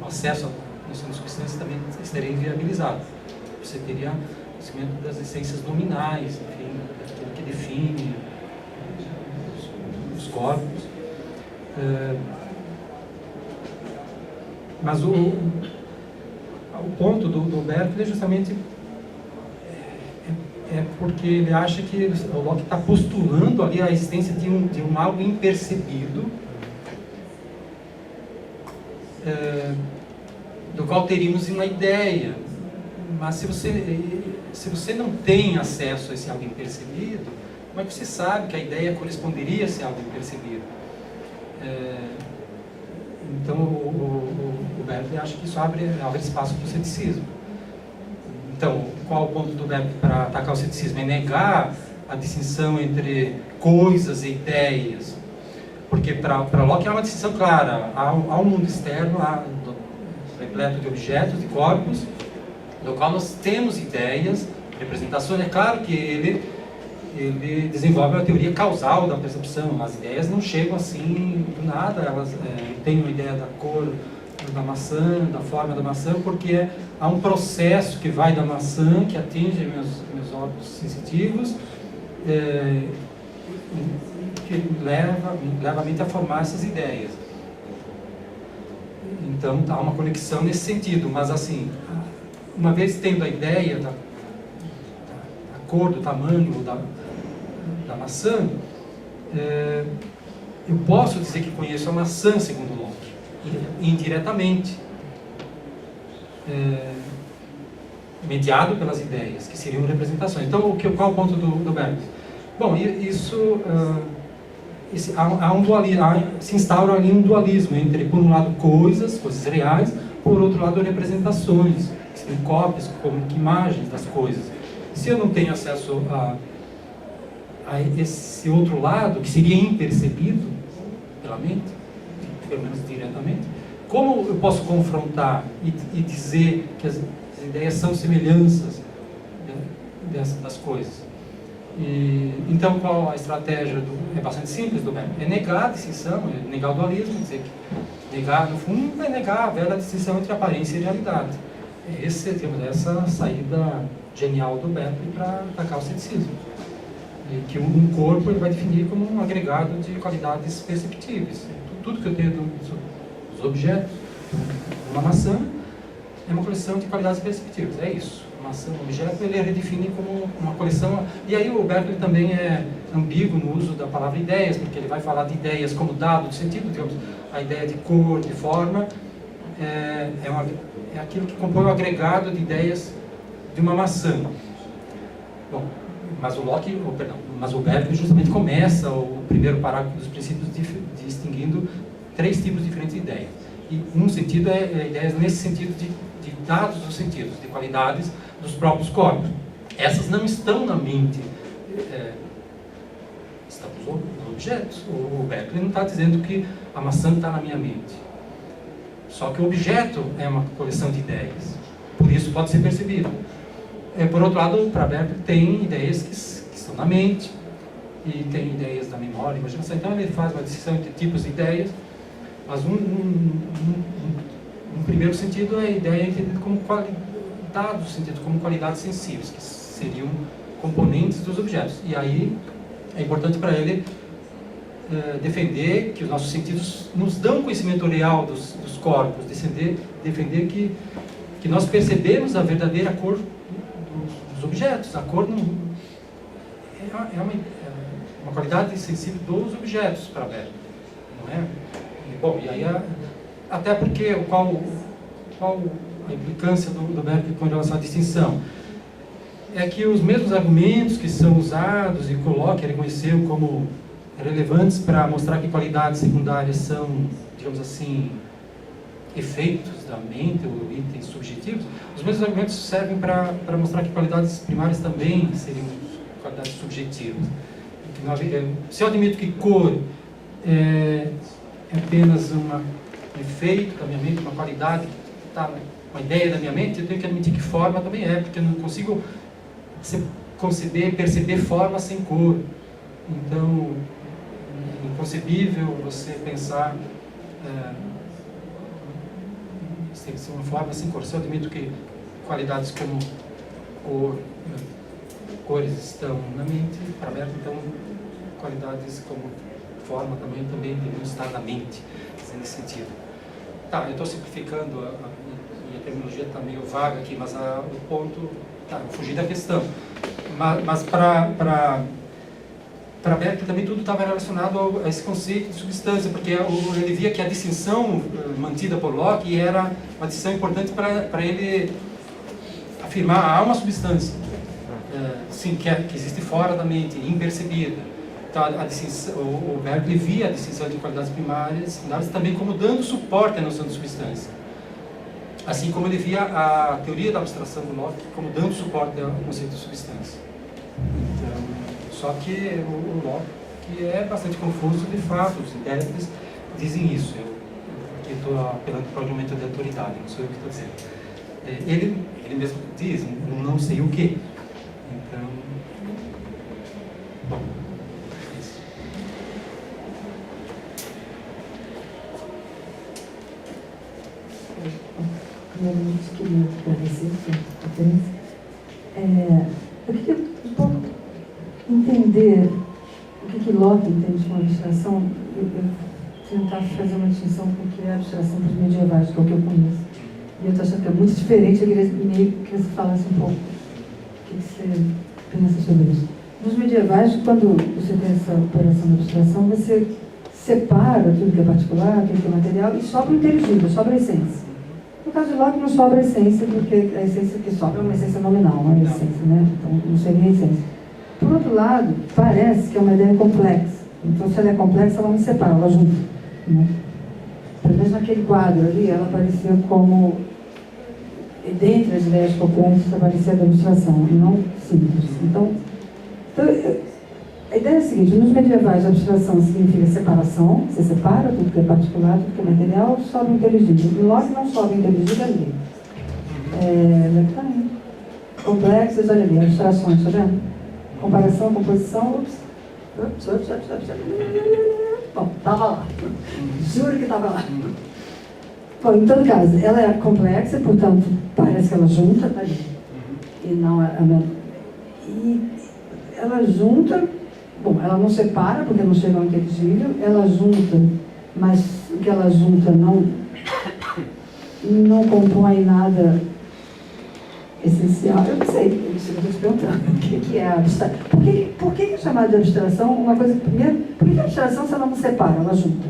o acesso à noção de substância também estaria inviabilizado. Você teria conhecimento das essências nominais, enfim, daquilo que define os corpos. Mas o ponto do Berkeley é justamente porque ele acha que o Locke está postulando ali a existência de um algo impercebido, do qual teríamos uma ideia. Mas se você não tem acesso a esse algo impercebido, como é que você sabe que a ideia corresponderia a esse algo impercebido? Então o Berkeley acha que isso abre espaço para o ceticismo. Então, qual o ponto do Berkeley para atacar o ceticismo? É negar a distinção entre coisas e ideias. Porque para Locke há uma distinção clara. Há um mundo externo, repleto de objetos, de corpos, do qual nós temos ideias, representações. É claro que ele desenvolve uma teoria causal da percepção. As ideias não chegam assim do nada, elas têm uma ideia da cor da maçã, da forma da maçã, porque há um processo que vai da maçã, que atinge meus órgãos sensitivos, que leva a mente a formar essas ideias. Então há uma conexão nesse sentido, mas assim, uma vez tendo a ideia da cor, do tamanho da maçã, eu posso dizer que conheço a maçã, segundo Locke, indiretamente, mediado pelas ideias, que seriam representações. Então, qual é o ponto do Berkeley? Bom, isso há um dualismo, se instaura ali um dualismo entre, por um lado, coisas reais, por outro lado, representações, que seriam cópias, como imagens das coisas. Se eu não tenho acesso a esse outro lado, que seria impercebido pela mente, pelo menos diretamente, como eu posso confrontar e dizer que as ideias são semelhanças, né, das coisas? Então, qual a estratégia? É bastante simples do Berkeley. É negar a distinção, é negar o dualismo, dizer que negar, no fundo, é negar a velha distinção entre aparência e realidade. Essa saída genial do Berkeley para atacar o ceticismo. Que um corpo ele vai definir como um agregado de qualidades perceptíveis. Tudo que eu tenho dos objetos, uma maçã é uma coleção de qualidades perceptíveis, é isso. Um objeto ele redefine como uma coleção. E aí o Berkeley também é ambíguo no uso da palavra ideias, porque ele vai falar de ideias como dado de sentido, digamos, a ideia de cor, de forma, é aquilo que compõe o agregado de ideias de uma maçã. Bom, mas Mas o Berkeley justamente começa o primeiro parágrafo dos princípios distinguindo 3 tipos diferentes de ideias. E um sentido é ideias nesse sentido de dados dos sentidos, de qualidades dos próprios corpos. Essas não estão na mente, estão nos objetos. O Berkeley não está dizendo que a maçã está na minha mente. Só que o objeto é uma coleção de ideias. Por isso pode ser percebido. Por outro lado, para Berkeley tem ideias que estão na mente, e tem ideias da memória, imaginação. Então ele faz uma distinção entre tipos de ideias, mas um primeiro sentido é a ideia entendida como qualidade, sentido como qualidades sensíveis, que seriam componentes dos objetos. E aí é importante para ele defender que os nossos sentidos nos dão conhecimento real dos corpos, defender que nós percebemos a verdadeira cor dos objetos. A cor não, é uma qualidade sensível dos objetos para Berkeley, não é? Bom, e aí até porque qual a implicância do Berkeley com relação à distinção? É que os mesmos argumentos que são usados e Locke reconheceu como relevantes para mostrar que qualidades secundárias são, digamos assim, efeitos da mente ou itens subjetivos, os mesmos argumentos servem para mostrar que qualidades primárias também seriam qualidades subjetivas. Se eu admito que cor é apenas um efeito da minha mente, uma qualidade que está uma ideia da minha mente, eu tenho que admitir que forma também porque eu não consigo perceber forma sem cor. Então, é inconcebível você pensar tem que ser uma forma sem cor. Se eu admito que qualidades como cores estão na mente, para Berkeley, então qualidades como forma também deveriam estar na mente, nesse sentido. Tá, eu estou simplificando, e a terminologia está meio vaga aqui, mas o ponto, eu fugi da questão. Mas para Berkeley também tudo estava relacionado a esse conceito de substância, porque ele via que a distinção mantida por Locke era uma distinção importante para ele afirmar há uma substância, sim, que existe fora da mente, impercebida. Então o Berkeley via a distinção de qualidades primárias e secundárias também como dando suporte à noção de substância. Assim como ele via a teoria da abstração do Locke como dando suporte ao conceito de substância. Então, só que o Locke é bastante confuso, de fato, os intérpretes dizem isso. Eu estou apelando para o argumento de autoridade, não sou eu que estou dizendo. Ele mesmo diz, não sei o quê. Então, bom, é isso. Primeiramente, queria agradecer a conferência. Eu queria um pouco entender o que Locke entende como abstração. Eu tentar fazer uma distinção com o que é abstração para os medievais, que é o que eu conheço. E eu estou achando que é muito diferente. Eu queria meio que você falasse um pouco o que você pensa sobre isso. Nos medievais, quando você tem essa operação de abstração, você separa tudo que é particular, tudo que é material, e sobra o inteligível, sobra a essência. No caso de Locke, não sobra a essência, porque a essência que sobra é uma essência nominal, não é a essência, né? Então, não seria a essência. Por outro lado, parece que é uma ideia complexa. Então, se ela é complexa, ela não separa, ela junta. Né? Pelo menos naquele quadro ali, ela apareceu como, dentre as ideias complexas, aparecia a abstração, e não simples. Então, a ideia é a seguinte: nos medievais, a abstração significa separação, você separa tudo que é particular, tudo que é material, sobe o inteligível. No Locke não sobe o inteligível ali. Complexas, olha ali, abstrações, está vendo? Comparação, composição, bom, estava lá. Juro que estava lá. Bom, em todo caso, ela é complexa, portanto, parece que ela junta, tá ali. E não e ela junta, bom, ela não separa, porque não chega ao inteligível, ela junta, mas o que ela junta não compõe nada essencial. Eu não sei, eu estou te perguntando o que é a abstração. Por que é chamada de abstração uma coisa? Primeiro, por que a abstração se ela não separa, ela junta?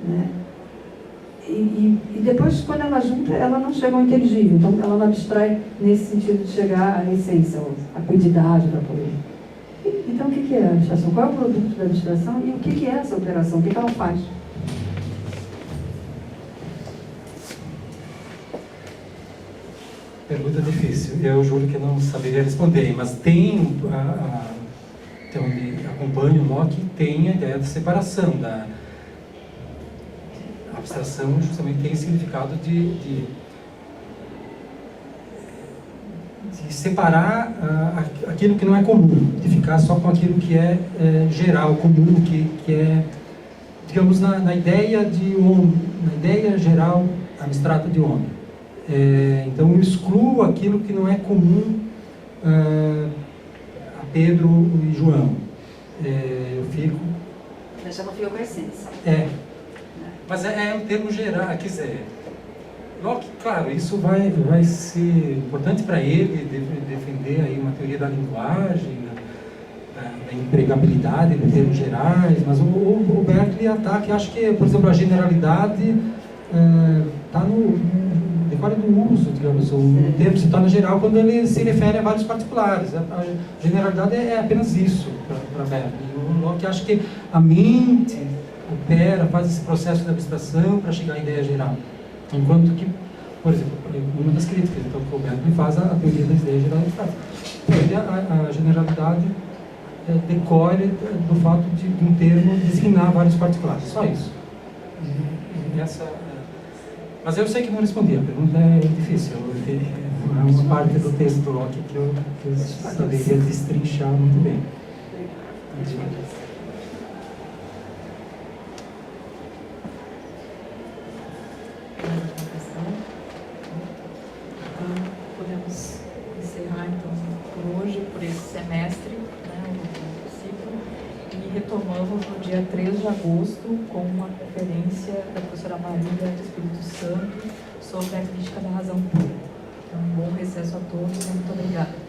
Né? E depois, quando ela junta, ela não chega ao inteligível. Então, ela não abstrai nesse sentido de chegar à essência, à quantidade da poesia. E Então, o que é a abstração? Qual é o produto da abstração e o que é essa operação? O que ela faz? Pergunta difícil. Eu juro que não saberia responder, mas tem, onde acompanho o Locke, tem a ideia de separação. A abstração justamente tem significado de separar aquilo que não é comum, de ficar só com aquilo que é geral, comum, que é, digamos, na ideia de homem, na ideia geral abstrata de homem. Então eu excluo aquilo que não é comum a Pedro e João. Eu fico... Mas já não fica com a essência. Mas é um termo geral, quer dizer... Locke, claro, isso vai ser importante para ele defender aí uma teoria da linguagem, da empregabilidade de termos gerais, mas o Berkeley ataca, acho que, por exemplo, a generalidade está no decoro do uso, digamos, o termo se torna geral quando ele se refere a vários particulares. A generalidade é apenas isso para Berkeley. O Locke acha que a mente opera, faz esse processo de abstração para chegar à ideia geral. Enquanto que, por exemplo, uma das críticas então, que o Berkeley faz a teoria das ideias gerais, a generalidade decorre do fato de um termo designar vários particulares, só isso. Mas eu sei que não respondi, a pergunta é difícil, é uma parte do texto do Locke que eu saberia destrinchar muito bem. Podemos encerrar então por hoje, por esse semestre, o ciclo, e retomamos no dia 3 de agosto com uma conferência da professora Marília do Espírito Santo sobre a crítica da razão pura. Então, um bom recesso a todos e muito obrigada.